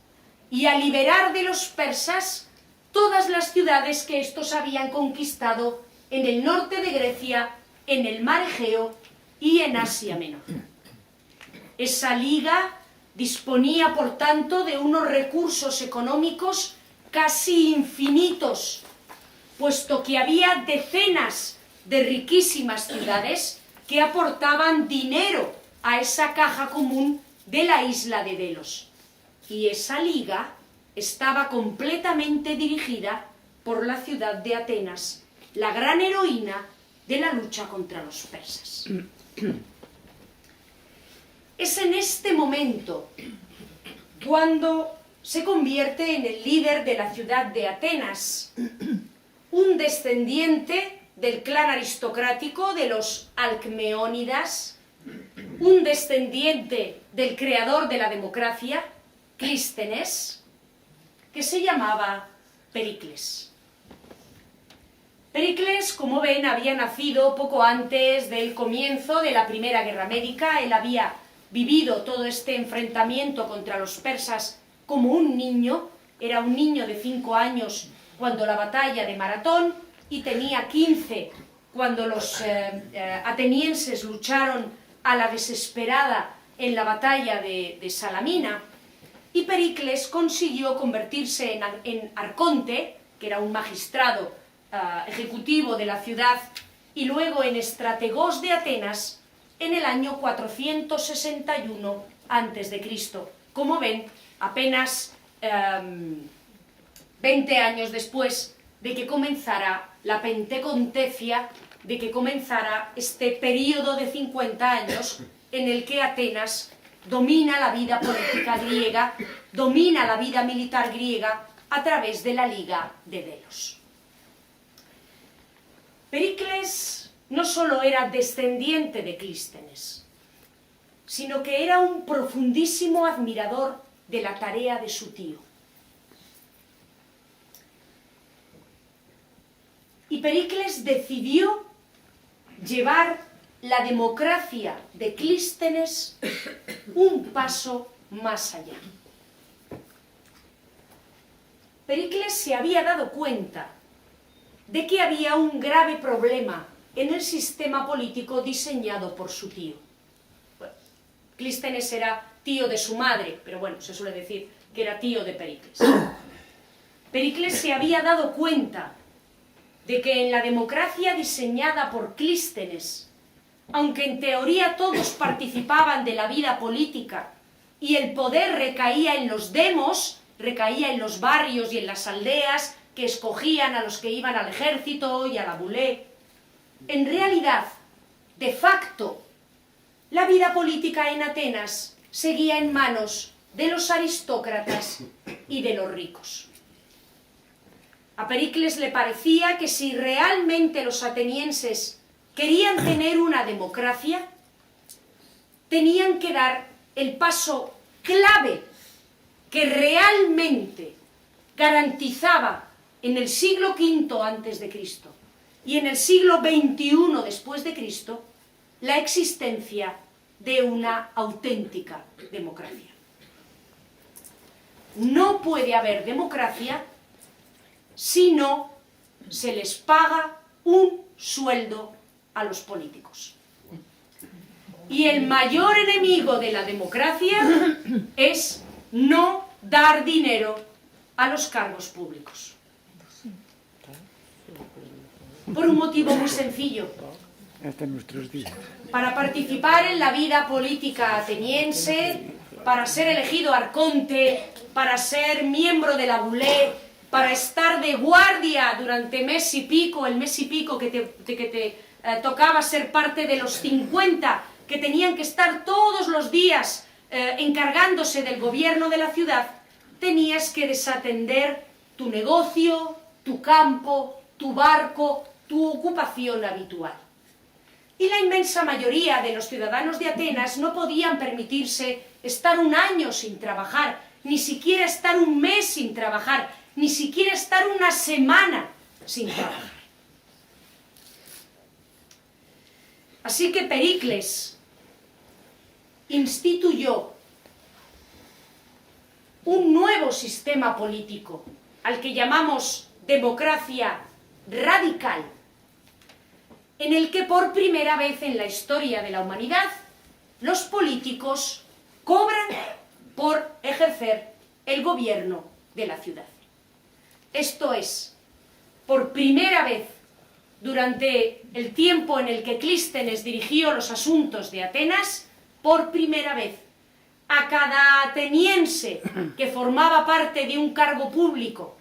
y a liberar de los persas todas las ciudades que estos habían conquistado en el norte de Grecia, en el mar Egeo y en Asia Menor. Esa liga disponía, por tanto, de unos recursos económicos casi infinitos, puesto que había decenas de riquísimas ciudades que aportaban dinero a esa caja común de la isla de Delos. Y esa liga estaba completamente dirigida por la ciudad de Atenas, la gran heroína de la lucha contra los persas. Es en este momento cuando se convierte en el líder de la ciudad de Atenas, un descendiente del clan aristocrático de los Alcmeónidas, un descendiente del creador de la democracia, Clístenes, que se llamaba Pericles. Pericles, como ven, había nacido poco antes del comienzo de la Primera Guerra Médica. Él había vivido todo este enfrentamiento contra los persas como un niño. Era un niño de 5 años cuando la batalla de Maratón y tenía 15 cuando los atenienses lucharon a la desesperada en la batalla de Salamina. Y Pericles consiguió convertirse en arconte, que era un magistrado ejecutivo de la ciudad, y luego en estrategos de Atenas en el año 461 a.C. Como ven, apenas 20 años después de que comenzara la Pentecontecia, de que comenzara este periodo de 50 años en el que Atenas domina la vida política griega, domina la vida militar griega a través de la Liga de Delos. Pericles no solo era descendiente de Clístenes, sino que era un profundísimo admirador de la tarea de su tío. Y Pericles decidió llevar la democracia de Clístenes un paso más allá. Pericles se había dado cuenta de que había un grave problema en el sistema político diseñado por su tío. Bueno, Clístenes era tío de su madre, pero bueno, se suele decir que era tío de Pericles. Pericles se había dado cuenta de que en la democracia diseñada por Clístenes, aunque en teoría todos participaban de la vida política y el poder recaía en los demos, recaía en los barrios y en las aldeas que escogían a los que iban al ejército y a la bulé, en realidad, de facto, la vida política en Atenas seguía en manos de los aristócratas y de los ricos. A Pericles le parecía que si realmente los atenienses querían tener una democracia, tenían que dar el paso clave que realmente garantizaba en el siglo V a.C. y en el siglo XXI después de Cristo la existencia de una auténtica democracia. No puede haber democracia si no se les paga un sueldo a los políticos. Y el mayor enemigo de la democracia es no dar dinero a los cargos públicos. Por un motivo muy sencillo. Hasta nuestros días. Para participar en la vida política ateniense, para ser elegido arconte, para ser miembro de la bulé, para estar de guardia durante mes y pico, el mes y pico que te tocaba ser parte de los 50 que tenían que estar todos los días encargándose del gobierno de la ciudad, tenías que desatender tu negocio, tu campo, tu barco, tu ocupación habitual. Y la inmensa mayoría de los ciudadanos de Atenas no podían permitirse estar un año sin trabajar, ni siquiera estar un mes sin trabajar, ni siquiera estar una semana sin trabajar. Así que Pericles instituyó un nuevo sistema político, al que llamamos democracia radical, en el que por primera vez en la historia de la humanidad los políticos cobran por ejercer el gobierno de la ciudad. Esto es, por primera vez durante el tiempo en el que Clístenes dirigió los asuntos de Atenas, por primera vez a cada ateniense que formaba parte de un cargo público,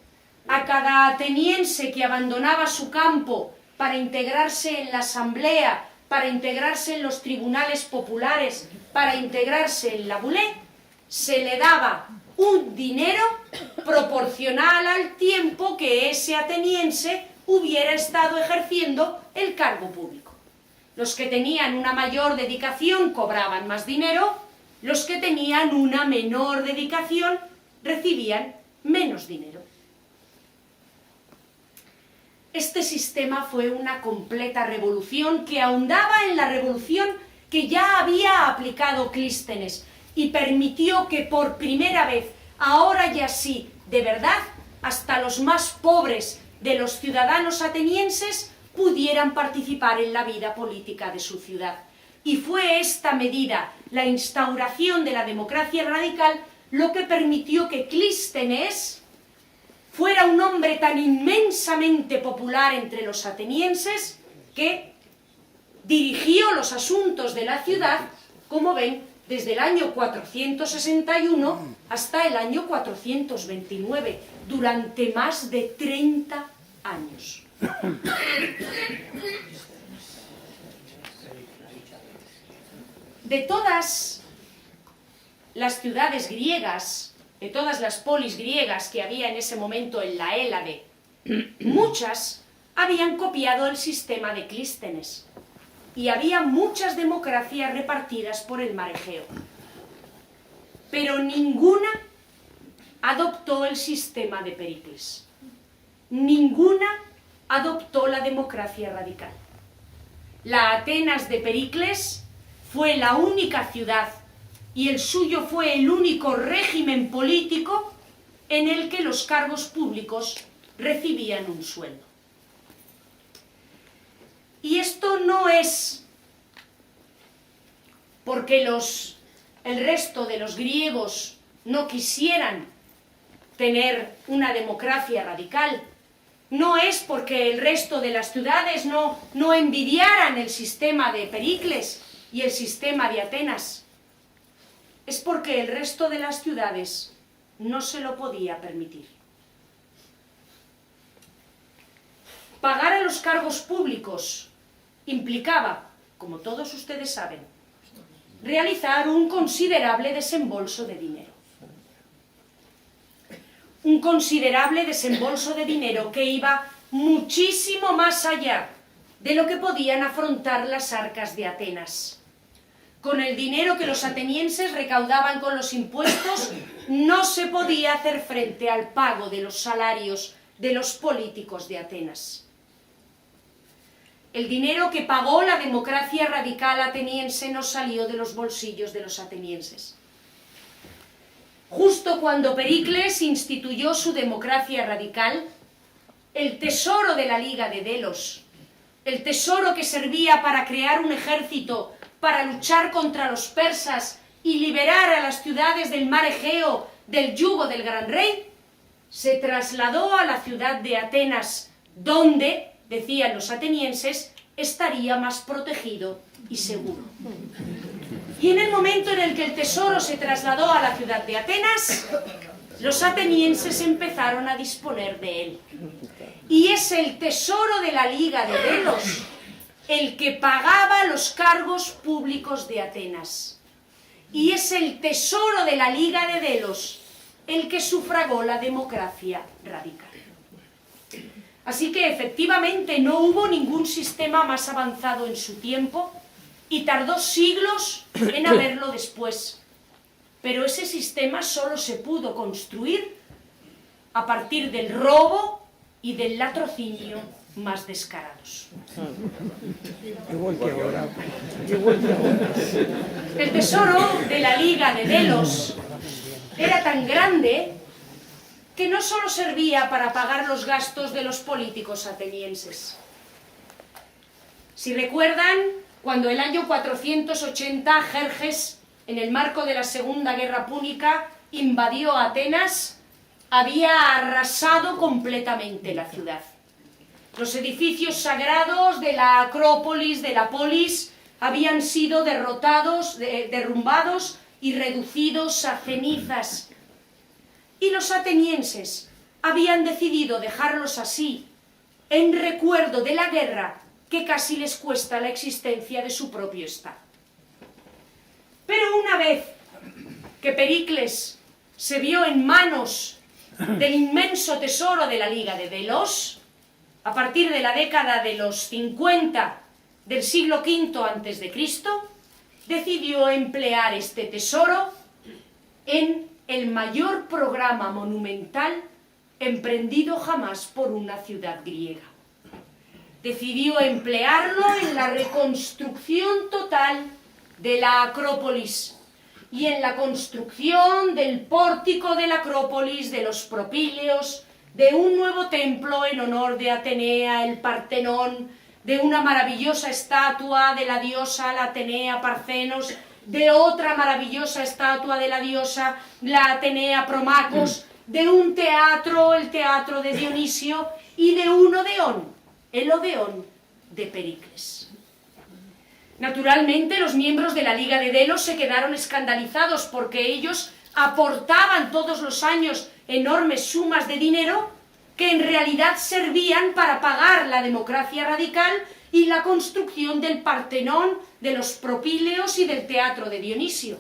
a cada ateniense que abandonaba su campo para integrarse en la asamblea, para integrarse en los tribunales populares, para integrarse en la bulé, se le daba un dinero proporcional al tiempo que ese ateniense hubiera estado ejerciendo el cargo público. Los que tenían una mayor dedicación cobraban más dinero, los que tenían una menor dedicación recibían menos dinero. Este sistema fue una completa revolución que ahondaba en la revolución que ya había aplicado Clístenes y permitió que por primera vez, ahora ya sí, de verdad, hasta los más pobres de los ciudadanos atenienses pudieran participar en la vida política de su ciudad. Y fue esta medida, la instauración de la democracia radical, lo que permitió que Clístenes fuera un hombre tan inmensamente popular entre los atenienses que dirigió los asuntos de la ciudad, como ven, desde el año 461 hasta el año 429, durante más de 30 años. De todas las ciudades griegas, de todas las polis griegas que había en ese momento en la Hélade, muchas habían copiado el sistema de Clístenes y había muchas democracias repartidas por el mar Egeo. Pero ninguna adoptó el sistema de Pericles. Ninguna adoptó la democracia radical. La Atenas de Pericles fue la única ciudad y el suyo fue el único régimen político en el que los cargos públicos recibían un sueldo. Y esto no es porque el resto de los griegos no quisieran tener una democracia radical, no es porque el resto de las ciudades no envidiaran el sistema de Pericles y el sistema de Atenas, es porque el resto de las ciudades no se lo podía permitir. Pagar a los cargos públicos implicaba, como todos ustedes saben, realizar un considerable desembolso de dinero. Un considerable desembolso de dinero que iba muchísimo más allá de lo que podían afrontar las arcas de Atenas. Con el dinero que los atenienses recaudaban con los impuestos, no se podía hacer frente al pago de los salarios de los políticos de Atenas. El dinero que pagó la democracia radical ateniense no salió de los bolsillos de los atenienses. Justo cuando Pericles instituyó su democracia radical, el tesoro de la Liga de Delos, el tesoro que servía para crear un ejército para luchar contra los persas y liberar a las ciudades del mar Egeo del yugo del gran rey, se trasladó a la ciudad de Atenas, donde, decían los atenienses, estaría más protegido y seguro. Y en el momento en el que el tesoro se trasladó a la ciudad de Atenas, los atenienses empezaron a disponer de él. Y es el tesoro de la Liga de Delos el que pagaba los cargos públicos de Atenas. Y es el tesoro de la Liga de Delos el que sufragó la democracia radical. Así que efectivamente no hubo ningún sistema más avanzado en su tiempo y tardó siglos en haberlo después. Pero ese sistema solo se pudo construir a partir del robo y del latrocinio más descarados. Igual que ahora. El tesoro de la Liga de Delos era tan grande que no solo servía para pagar los gastos de los políticos atenienses. Si recuerdan, cuando el año 480 Jerjes, en el marco de la Segunda Guerra Púnica, invadió Atenas, había arrasado completamente la ciudad. Los edificios sagrados de la Acrópolis, de la polis, habían sido derrotados, derrumbados y reducidos a cenizas. Y los atenienses habían decidido dejarlos así, en recuerdo de la guerra que casi les cuesta la existencia de su propio Estado. Pero una vez que Pericles se vio en manos del inmenso tesoro de la Liga de Delos, a partir de la década de los 50 del siglo V a.C., decidió emplear este tesoro en el mayor programa monumental emprendido jamás por una ciudad griega. Decidió emplearlo en la reconstrucción total de la Acrópolis y en la construcción del pórtico de la Acrópolis, de los propíleos, de un nuevo templo en honor de Atenea, el Partenón, de una maravillosa estatua de la diosa la Atenea Parcenos, de otra maravillosa estatua de la diosa la Atenea Promacos, de un teatro, el teatro de Dionisio, y de un Odeón, el Odeón de Pericles. Naturalmente, los miembros de la Liga de Delos se quedaron escandalizados porque ellos aportaban todos los años enormes sumas de dinero que en realidad servían para pagar la democracia radical y la construcción del Partenón, de los propíleos y del teatro de Dionisio.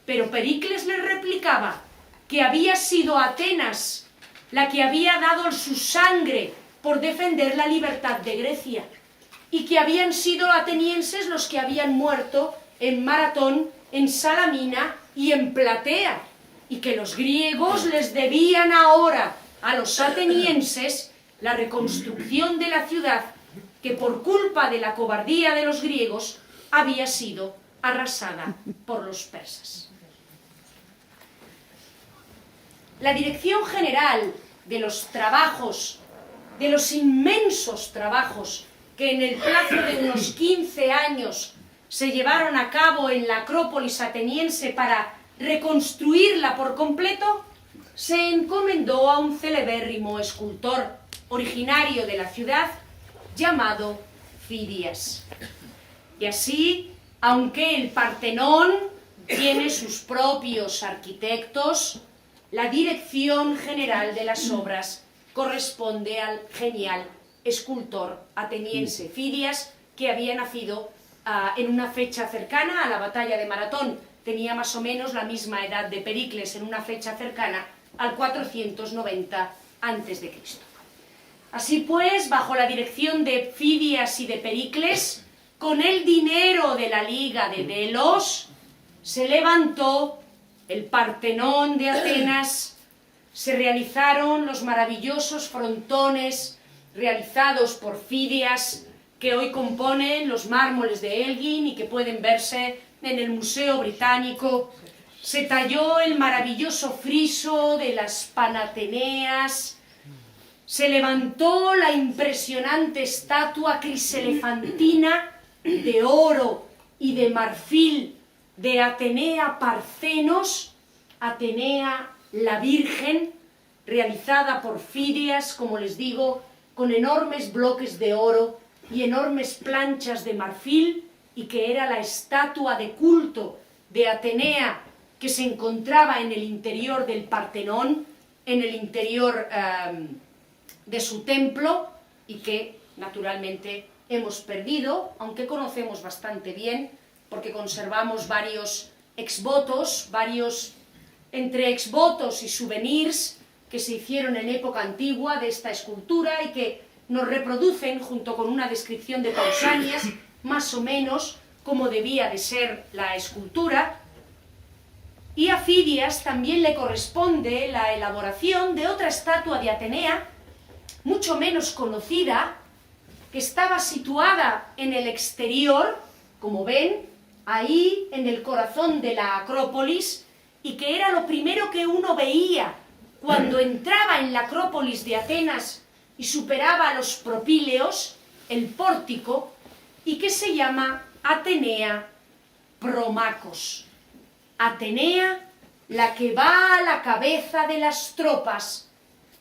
Pero Pericles les replicaba que había sido Atenas la que había dado su sangre por defender la libertad de Grecia y que habían sido atenienses los que habían muerto en Maratón, en Salamina y en Platea, y que los griegos les debían ahora a los atenienses la reconstrucción de la ciudad que por culpa de la cobardía de los griegos había sido arrasada por los persas. La Dirección General de los Trabajos, de los inmensos trabajos que en el plazo de unos 15 años se llevaron a cabo en la Acrópolis ateniense para reconstruirla por completo, se encomendó a un celebérrimo escultor originario de la ciudad llamado Fidias. Y así, aunque el Partenón tiene sus propios arquitectos, la Dirección General de las Obras corresponde al genial escultor ateniense Fidias, que había nacido en una fecha cercana a la batalla de Maratón. Tenía más o menos la misma edad de Pericles, en una fecha cercana al 490 a.C. Así pues, bajo la dirección de Fidias y de Pericles, con el dinero de la Liga de Delos, se levantó el Partenón de Atenas, se realizaron los maravillosos frontones realizados por Fidias, que hoy componen los mármoles de Elgin y que pueden verse en el Museo Británico. Se talló el maravilloso friso de las Panateneas, se levantó la impresionante estatua criselefantina de oro y de marfil de Atenea Parcenos, Atenea la Virgen, realizada por Fidias, como les digo, con enormes bloques de oro y enormes planchas de marfil, y que era la estatua de culto de Atenea que se encontraba en el interior del Partenón, en el interior de su templo, y que naturalmente hemos perdido, aunque conocemos bastante bien, porque conservamos varios exvotos, entre exvotos y souvenirs que se hicieron en época antigua de esta escultura y que nos reproducen, junto con una descripción de Pausanias, más o menos cómo debía de ser la escultura. Y a Fidias también le corresponde la elaboración de otra estatua de Atenea, mucho menos conocida, que estaba situada en el exterior, como ven, ahí en el corazón de la Acrópolis, y que era lo primero que uno veía cuando entraba en la Acrópolis de Atenas y superaba los propíleos, el pórtico, y que se llama Atenea Promachos. Atenea, la que va a la cabeza de las tropas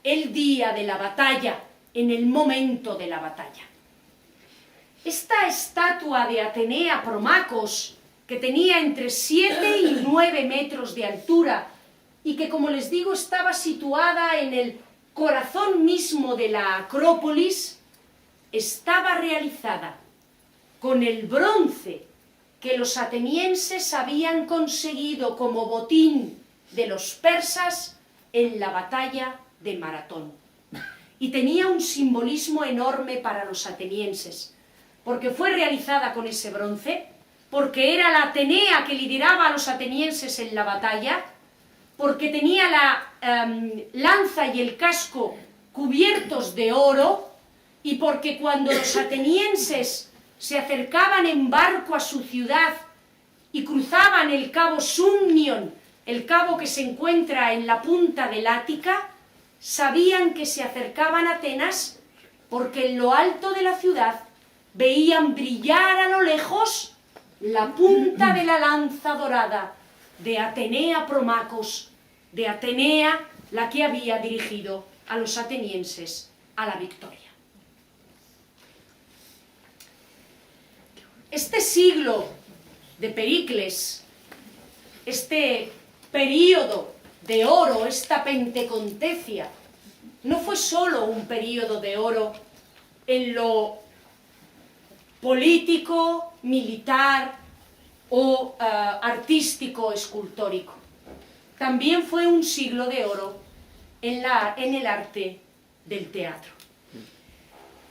el día de la batalla, en el momento de la batalla. Esta estatua de Atenea Promachos, que tenía entre 7 y 9 metros de altura y que, como les digo, estaba situada en el corazón mismo de la Acrópolis, estaba realizada con el bronce que los atenienses habían conseguido como botín de los persas en la batalla de Maratón. Y tenía un simbolismo enorme para los atenienses, porque fue realizada con ese bronce, porque era la Atenea que lideraba a los atenienses en la batalla, porque tenía la lanza y el casco cubiertos de oro, y porque cuando los atenienses se acercaban en barco a su ciudad y cruzaban el cabo Sumnion, el cabo que se encuentra en la punta del Ática, sabían que se acercaban a Atenas porque en lo alto de la ciudad veían brillar a lo lejos la punta de la lanza dorada de Atenea Promachos, de Atenea, la que había dirigido a los atenienses a la victoria. Este siglo de Pericles, este período de oro, esta Pentecontecia, no fue solo un período de oro en lo político, militar o artístico, escultórico. También fue un siglo de oro en el arte del teatro.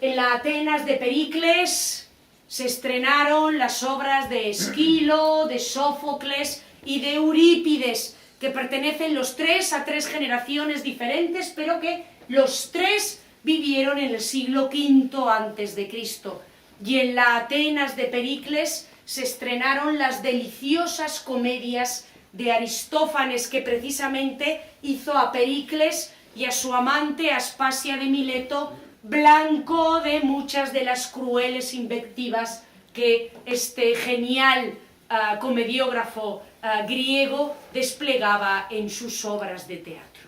En la Atenas de Pericles se estrenaron las obras de Esquilo, de Sófocles y de Eurípides, que pertenecen los tres a tres generaciones diferentes, pero que los tres vivieron en el siglo V a.C. Y en la Atenas de Pericles se estrenaron las deliciosas comedias de Aristófanes, que precisamente hizo a Pericles y a su amante Aspasia de Mileto blanco de muchas de las crueles invectivas que este genial comediógrafo griego desplegaba en sus obras de teatro.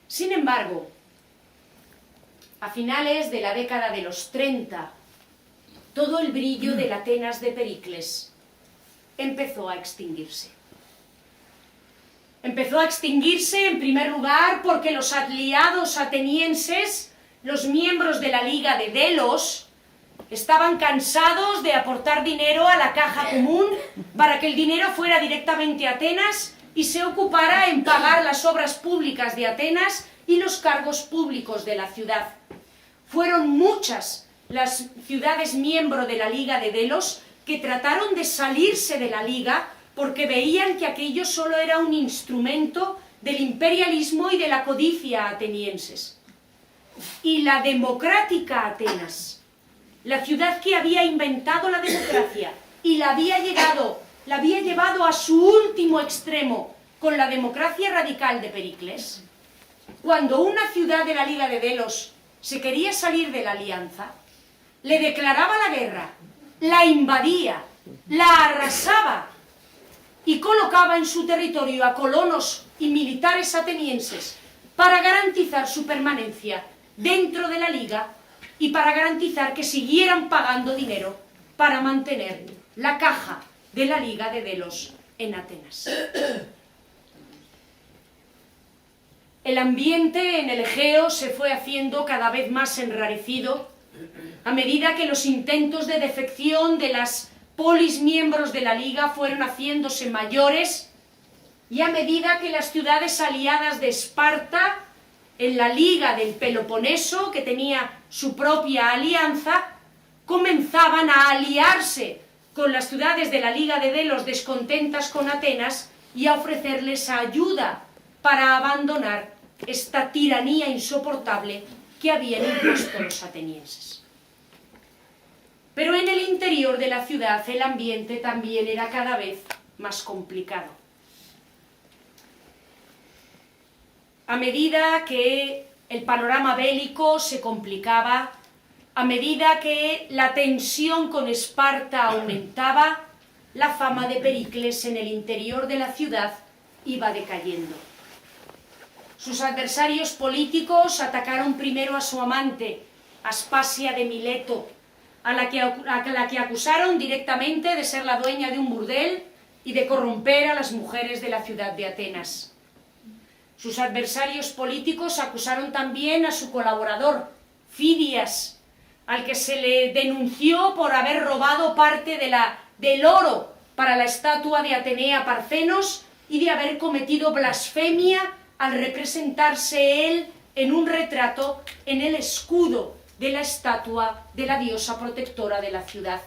Sin embargo, a finales de la década de los 30, todo el brillo de la Atenas de Pericles empezó a extinguirse. Empezó a extinguirse en primer lugar porque los aliados atenienses, los miembros de la Liga de Delos, estaban cansados de aportar dinero a la caja común para que el dinero fuera directamente a Atenas y se ocupara en pagar las obras públicas de Atenas y los cargos públicos de la ciudad. Fueron muchas las ciudades miembro de la Liga de Delos que trataron de salirse de la Liga porque veían que aquello solo era un instrumento del imperialismo y de la codicia atenienses. Y la democrática Atenas, la ciudad que había inventado la democracia y la había llevado a su último extremo con la democracia radical de Pericles, cuando una ciudad de la Liga de Delos se quería salir de la alianza, le declaraba la guerra, la invadía, la arrasaba y colocaba en su territorio a colonos y militares atenienses para garantizar su permanencia dentro de la Liga y para garantizar que siguieran pagando dinero para mantener la caja de la Liga de Delos en Atenas. El ambiente en el Egeo se fue haciendo cada vez más enrarecido a medida que los intentos de defección de las polis miembros de la Liga fueron haciéndose mayores y a medida que las ciudades aliadas de Esparta en la Liga del Peloponeso, que tenía su propia alianza, comenzaban a aliarse con las ciudades de la Liga de Delos descontentas con Atenas y a ofrecerles ayuda para abandonar esta tiranía insoportable que habían impuesto los atenienses. Pero en el interior de la ciudad el ambiente también era cada vez más complicado. A medida que el panorama bélico se complicaba, a medida que la tensión con Esparta aumentaba, la fama de Pericles en el interior de la ciudad iba decayendo. Sus adversarios políticos atacaron primero a su amante, Aspasia de Mileto, a la que acusaron directamente de ser la dueña de un burdel y de corromper a las mujeres de la ciudad de Atenas. Sus adversarios políticos acusaron también a su colaborador, Fidias, al que se le denunció por haber robado parte del oro para la estatua de Atenea Parcenos y de haber cometido blasfemia al representarse él en un retrato en el escudo de la estatua de la diosa protectora de la ciudad.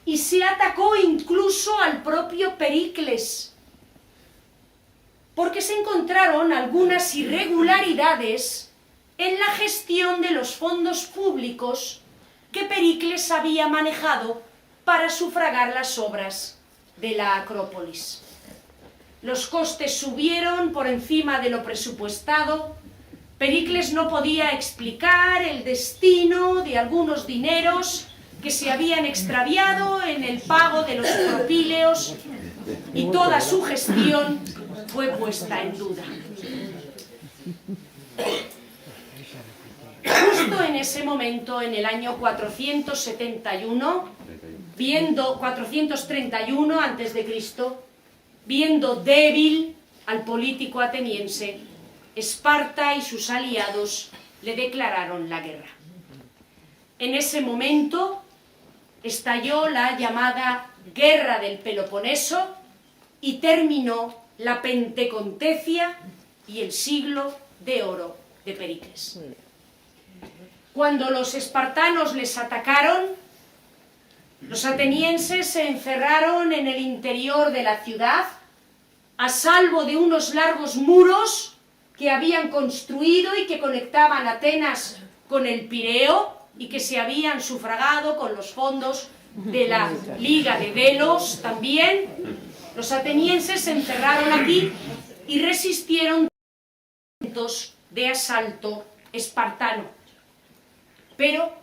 Y se atacó incluso al propio Pericles, porque se encontraron algunas irregularidades en la gestión de los fondos públicos que Pericles había manejado para sufragar las obras de la Acrópolis. Los costes subieron por encima de lo presupuestado. Pericles no podía explicar el destino de algunos dineros que se habían extraviado en el pago de los propíleos y toda su gestión fue puesta en duda. Justo en ese momento, en el año 431, 431 a.C., viendo débil al político ateniense, Esparta y sus aliados le declararon la guerra. En ese momento estalló la llamada Guerra del Peloponeso y terminó la Pentecontecia y el siglo de oro de Pericles. Cuando los espartanos les atacaron, los atenienses se encerraron en el interior de la ciudad, a salvo de unos largos muros que habían construido y que conectaban Atenas con el Pireo y que se habían sufragado con los fondos de la Liga de Delos también. Los atenienses se encerraron aquí y resistieron intentos de asalto espartano. Pero,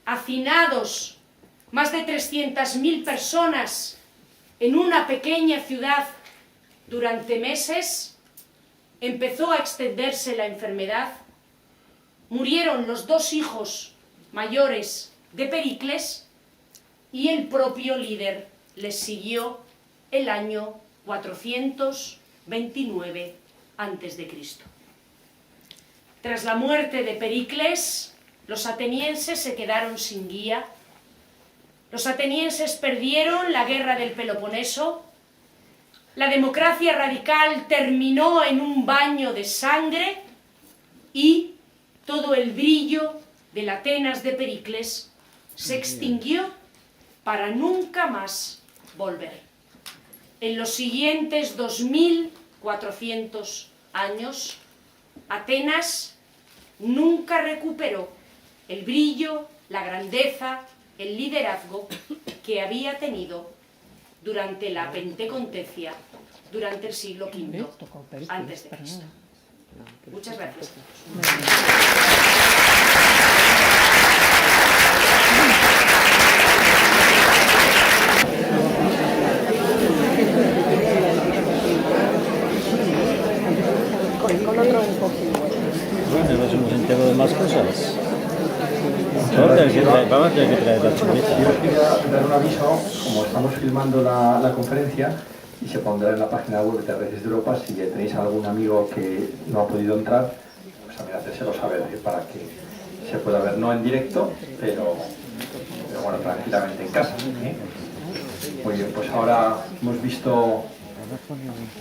hacinados más de 300.000 personas en una pequeña ciudad durante meses, empezó a extenderse la enfermedad, murieron los dos hijos mayores de Pericles y el propio líder les siguió el año 429 a.C. Tras la muerte de Pericles, los atenienses se quedaron sin guía. Los atenienses perdieron la guerra del Peloponeso. La democracia radical terminó en un baño de sangre y todo el brillo de la Atenas de Pericles se extinguió para nunca más volver. En los siguientes 2400 años, Atenas nunca recuperó el brillo, la grandeza, el liderazgo que había tenido durante la Pentecontecia, durante el siglo V antes de Cristo. Muchas gracias. Bueno, nos hemos enterado de más cosas. Vamos a tener que traer la chuleta. Yo os quería dar un aviso, como estamos filmando la conferencia y se pondrá en la página web de Redes de Europa, si tenéis algún amigo que no ha podido entrar, pues también hacérselo saber para que se pueda ver, no en directo, pero bueno, tranquilamente en casa. Muy bien, pues ahora hemos visto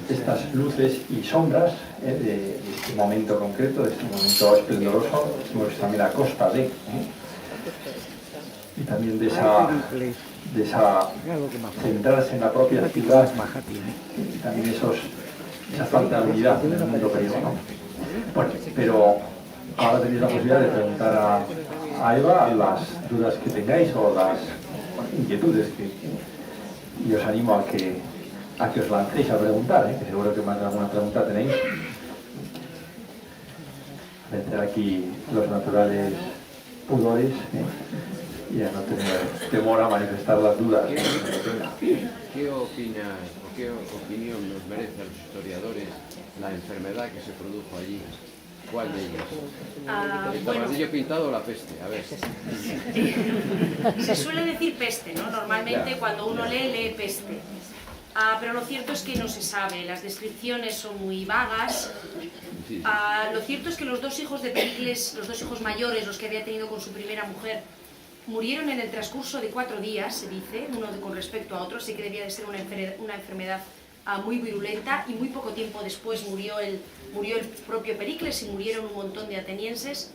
estas luces y sombras de este momento concreto, de este momento esplendoroso. Hemos visto también la costa de... y también de esa centrarse en la propia ciudad y también esa falta de unidad en el mundo griego, ¿no? Bueno, pero ahora tenéis la posibilidad de preguntar a Eva las dudas que tengáis o las inquietudes y os animo a que os lancéis a preguntar, que seguro que más de alguna pregunta tenéis. Vencer aquí los naturales pudores y a no tener temor a manifestar las dudas. ¿Qué opinas o qué opinión nos merece a los historiadores la enfermedad que se produjo allí? ¿Cuál de ellas? ¿El tabardillo pintado o la peste? A ver. Se suele decir peste, ¿no? Normalmente cuando uno lee peste. Pero lo cierto es que no se sabe, las descripciones son muy vagas. Lo cierto es que los dos hijos de Pericles, los dos hijos mayores, los que había tenido con su primera mujer, murieron en el transcurso de 4 días, se dice, uno con respecto a otro, así que debía de ser una enfermedad muy virulenta, y muy poco tiempo después murió el propio Pericles y murieron un montón de atenienses,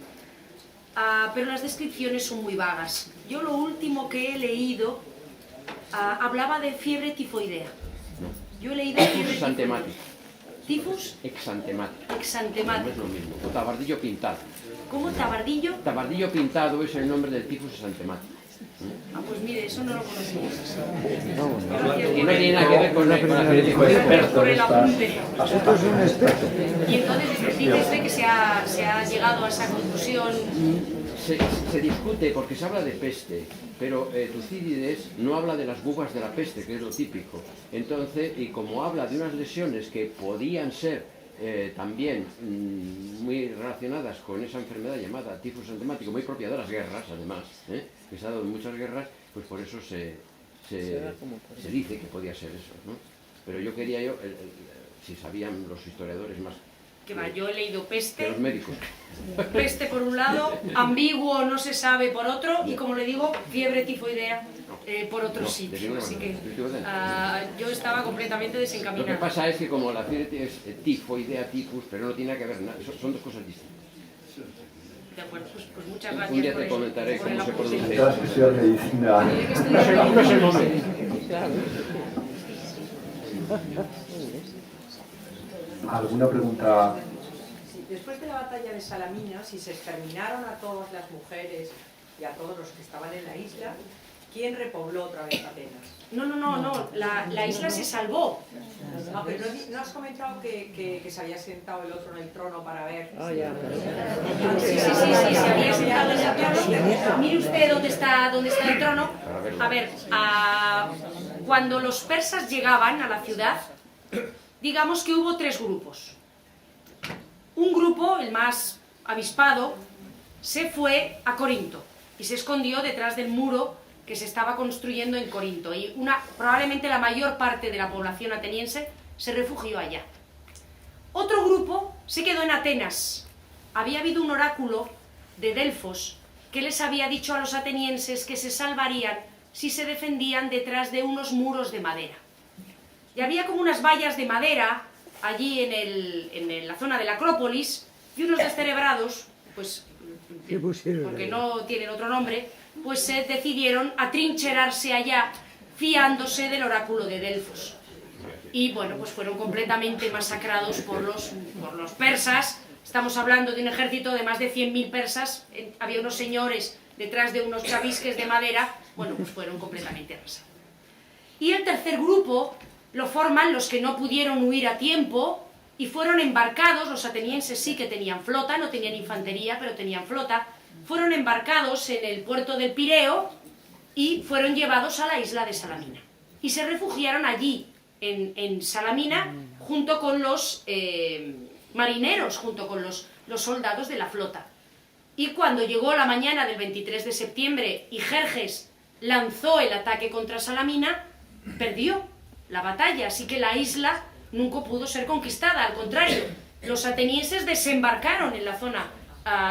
pero las descripciones son muy vagas. Yo lo último que he leído hablaba de fiebre tifoidea. Yo he leído fiebre tifoidea. ¿Tifus? Exantemático. Exantemático. No es lo mismo. O tabardillo pintado. ¿Cómo tabardillo? Tabardillo pintado es el nombre del tifus exantemático. Pues mire, eso no lo conocíamos. Y no tiene nada que ver con la fiebre Por el apunte. Esto es un experto. Y entonces dice que se ha llegado a esa conclusión. Se discute porque se habla de peste, pero Tucídides no habla de las bugas de la peste, que es lo típico. Entonces, y como habla de unas lesiones que podían ser también muy relacionadas con esa enfermedad llamada tifus exantemático, muy propia de las guerras, además, que se ha dado en muchas guerras, pues por eso se dice que podía ser eso, ¿no? Pero yo quería si sabían los historiadores más Que va, yo he leído peste. que los médicos. Peste por un lado, ambiguo, no se sabe por otro, y como le digo, fiebre tifoidea por otro sitio. Así que yo estaba completamente Lo desencaminada. que pasa es que como la fiebre es tifoidea, tifus, pero no tiene nada que ver nada, son dos cosas distintas. De acuerdo, pues muchas gracias. Un día por te el- comentaré por el cómo se apunte. produce. Todas que estudian medicina. No es el momento. ¿Alguna pregunta? Después de la batalla de Salamina, si se exterminaron a todas las mujeres y a todos los que estaban en la isla, ¿quién repobló otra vez Atenas? No, la isla se salvó. Pero ¿no has comentado que se había sentado el otro en el trono para ver? Sí, se había sentado en el trono. Mire usted dónde está el trono. A ver, cuando los persas llegaban a la ciudad, digamos que hubo 3 grupos. Un grupo, el más avispado, se fue a Corinto y se escondió detrás del muro que se estaba construyendo en Corinto, y probablemente la mayor parte de la población ateniense se refugió allá. Otro grupo se quedó en Atenas. Había habido un oráculo de Delfos que les había dicho a los atenienses que se salvarían si se defendían detrás de unos muros de madera. Y había como unas vallas de madera allí en la zona de la Acrópolis, y unos descerebrados, pues porque no tienen otro nombre, pues se decidieron atrincherarse allá fiándose del oráculo de Delfos. Y bueno, pues fueron completamente masacrados por los persas. Estamos hablando de un ejército de más de 100.000 persas, había unos señores detrás de unos chavisques de madera, bueno, pues fueron completamente arrasados. Y el tercer grupo lo forman los que no pudieron huir a tiempo y fueron embarcados. Los atenienses sí que tenían flota, no tenían infantería, pero tenían flota. Fueron embarcados en el puerto del Pireo y fueron llevados a la isla de Salamina. Y se refugiaron allí, en Salamina, junto con los marineros, junto con los soldados de la flota. Y cuando llegó la mañana del 23 de septiembre y Jerjes lanzó el ataque contra Salamina, perdió la batalla, así que la isla nunca pudo ser conquistada. Al contrario, los atenienses desembarcaron en la zona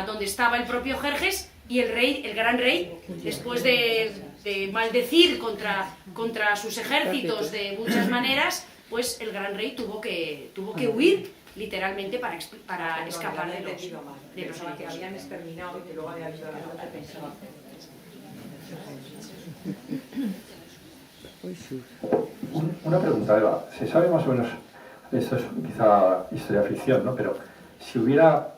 donde estaba el propio Jerjes, y el gran rey, después de maldecir contra sus ejércitos de muchas maneras, pues el gran rey tuvo que huir literalmente para escapar de los que enemigos. habían exterminado y que luego había habido la otra pensaba. Una pregunta, Eva. Se sabe más o menos, esto es quizá historia ficción, ¿no? Pero si hubiera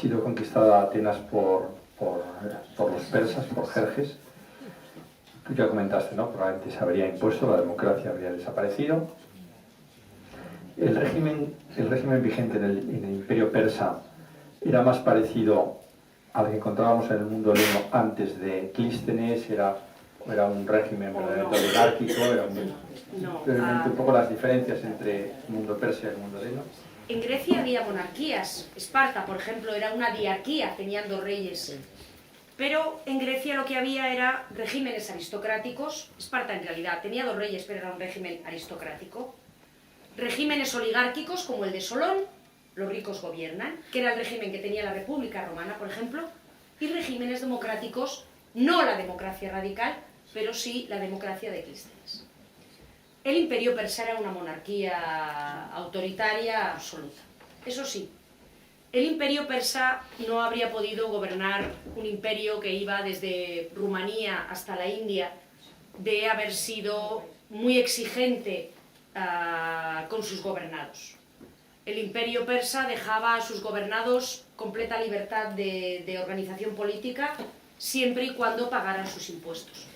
sido conquistada Atenas por los persas, por Jerjes, tú ya comentaste, ¿no? Probablemente se habría impuesto, la democracia habría desaparecido. El régimen vigente en el Imperio Persa era más parecido al que encontrábamos en el mundo heleno antes de Clístenes, era un régimen verdaderamente oligárquico, brevemente un poco las diferencias entre el mundo persa y el mundo heleno. En Grecia había monarquías. Esparta, por ejemplo, era una diarquía, tenían 2 reyes. Pero en Grecia lo que había era regímenes aristocráticos. Esparta en realidad tenía 2 reyes, pero era un régimen aristocrático. Regímenes oligárquicos como el de Solón, los ricos gobiernan, que era el régimen que tenía la República Romana, por ejemplo, y regímenes democráticos, no la democracia radical, pero sí la democracia de Clístenes. El imperio persa era una monarquía autoritaria absoluta. Eso sí, el imperio persa no habría podido gobernar un imperio que iba desde Rumanía hasta la India, de haber sido muy exigente con sus gobernados. El imperio persa dejaba a sus gobernados completa libertad de organización política, siempre y cuando pagaran sus impuestos.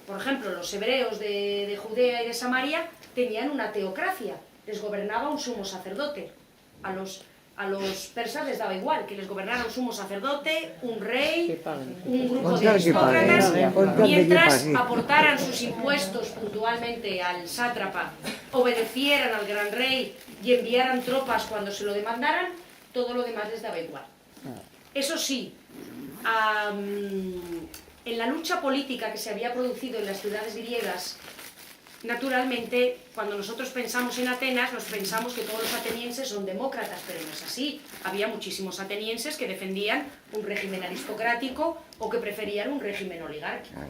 Por ejemplo, los hebreos de Judea y de Samaria tenían una teocracia, les gobernaba un sumo sacerdote. A los persas les daba igual, que les gobernara un sumo sacerdote, un rey, un grupo de aristócratas, mientras aportaran sus impuestos puntualmente al sátrapa, obedecieran al gran rey y enviaran tropas cuando se lo demandaran, todo lo demás les daba igual. Eso sí, en la lucha política que se había producido en las ciudades griegas, naturalmente, cuando nosotros pensamos en Atenas, nos pensamos que todos los atenienses son demócratas, pero no es así. Había muchísimos atenienses que defendían un régimen aristocrático o que preferían un régimen oligárquico.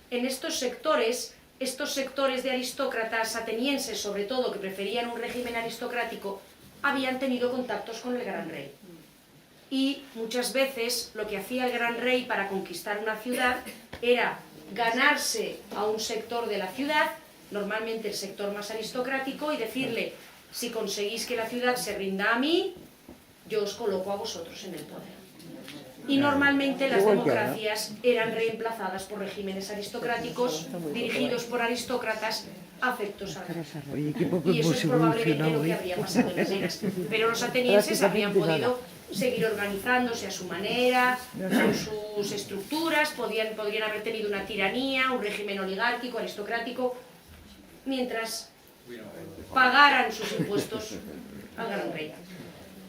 En estos sectores de aristócratas atenienses, sobre todo, que preferían un régimen aristocrático, habían tenido contactos con el gran rey. Y muchas veces lo que hacía el gran rey para conquistar una ciudad era ganarse a un sector de la ciudad, normalmente el sector más aristocrático, y decirle: si conseguís que la ciudad se rinda a mí, yo os coloco a vosotros en el poder. Y normalmente las democracias eran reemplazadas por regímenes aristocráticos dirigidos por aristócratas afectos al rey. Y eso es probablemente lo que habría pasado en Atenas. Pero los atenienses habrían podido seguir organizándose a su manera, con sus estructuras, podrían haber tenido una tiranía, un régimen oligárquico, aristocrático, mientras pagaran sus impuestos al gran rey.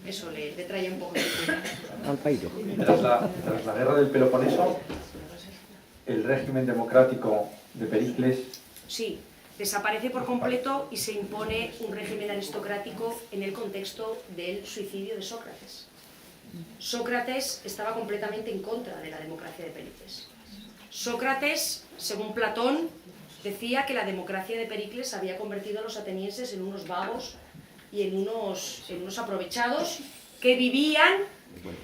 Eso le traía un poco de Tras la guerra del Peloponeso, el régimen democrático de Pericles... Sí, desaparece por completo y se impone un régimen aristocrático en el contexto del suicidio de Sócrates. Sócrates estaba completamente en contra de la democracia de Pericles. Sócrates, según Platón, decía que la democracia de Pericles había convertido a los atenienses en unos vagos y en unos aprovechados que vivían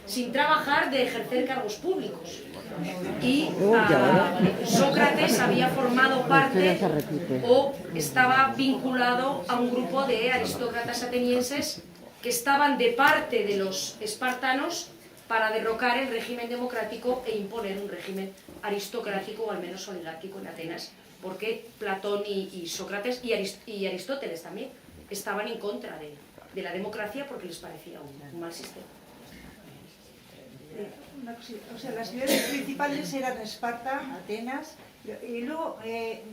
sin trabajar de ejercer cargos públicos. Y Sócrates había formado parte o estaba vinculado a un grupo de aristócratas atenienses que estaban de parte de los espartanos para derrocar el régimen democrático e imponer un régimen aristocrático o al menos oligárquico en Atenas, porque Platón y Sócrates y Aristóteles también estaban en contra de la democracia porque les parecía un mal sistema. Una cosita, o sea, las ciudades principales eran Esparta, Atenas, y luego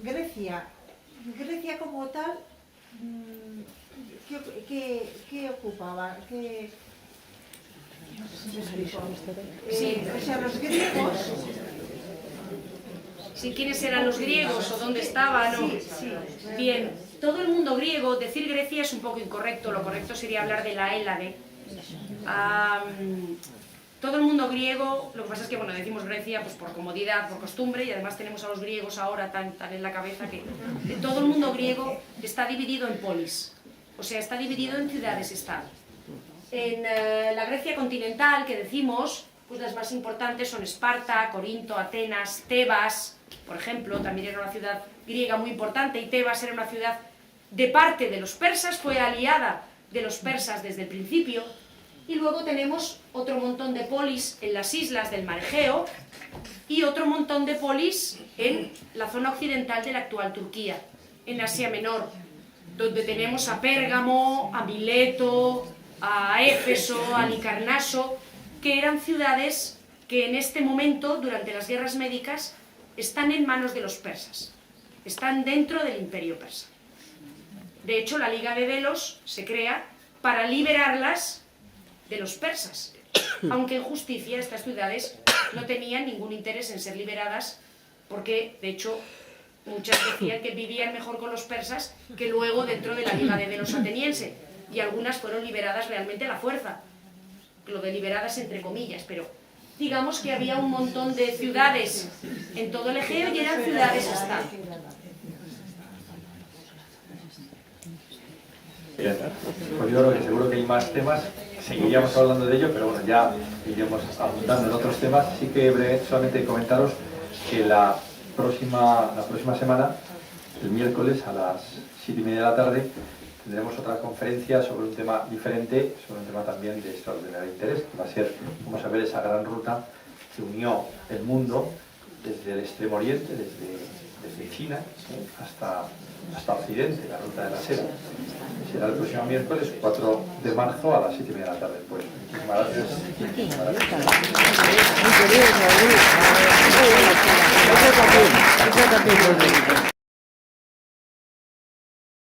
Grecia. Grecia como tal, ¿qué ocupaba? Sí. O sea, los griegos... Sí, ¿quiénes eran los griegos o dónde estaban? ¿No? Bien, todo el mundo griego, decir Grecia es un poco incorrecto, lo correcto sería hablar de la Hélade. Todo el mundo griego, lo que pasa es que bueno, decimos Grecia pues por comodidad, por costumbre, y además tenemos a los griegos ahora tan en la cabeza que todo el mundo griego está dividido en polis, o sea, está dividido en ciudades-estado. En la Grecia continental, que decimos, pues las más importantes son Esparta, Corinto, Atenas, Tebas, por ejemplo, también era una ciudad griega muy importante, y Tebas era una ciudad de parte de los persas, fue aliada de los persas desde el principio. Y luego tenemos otro montón de polis en las islas del Mar Egeo y otro montón de polis en la zona occidental de la actual Turquía, en Asia Menor, donde tenemos a Pérgamo, a Mileto, a Éfeso, a Halicarnaso, que eran ciudades que en este momento, durante las guerras médicas, están en manos de los persas, están dentro del imperio persa. De hecho, la Liga de Delos se crea para liberarlas de los persas, aunque en justicia estas ciudades no tenían ningún interés en ser liberadas, porque de hecho muchas decían que vivían mejor con los persas que luego dentro de la Liga de Delos ateniense, y algunas fueron liberadas realmente a la fuerza, lo de liberadas entre comillas, pero digamos que había un montón de ciudades en todo el Egeo y eran ciudades-estado. Bien, pues yo creo que seguro que hay más temas, seguiríamos hablando de ello, pero bueno, ya iremos apuntando en otros temas. Sí que solamente comentaros que la próxima semana, el miércoles a las 7:30 de la tarde, tendremos otra conferencia sobre un tema diferente, sobre un tema también de extraordinario interés, que va a ser, vamos a ver, esa gran ruta que unió el mundo desde el Extremo Oriente, desde China hasta Occidente, la ruta de la seda. Será el próximo miércoles 4 de marzo a las 7:30 de la tarde. Pues muchísimas gracias. Muy curioso, Luis. Eso también.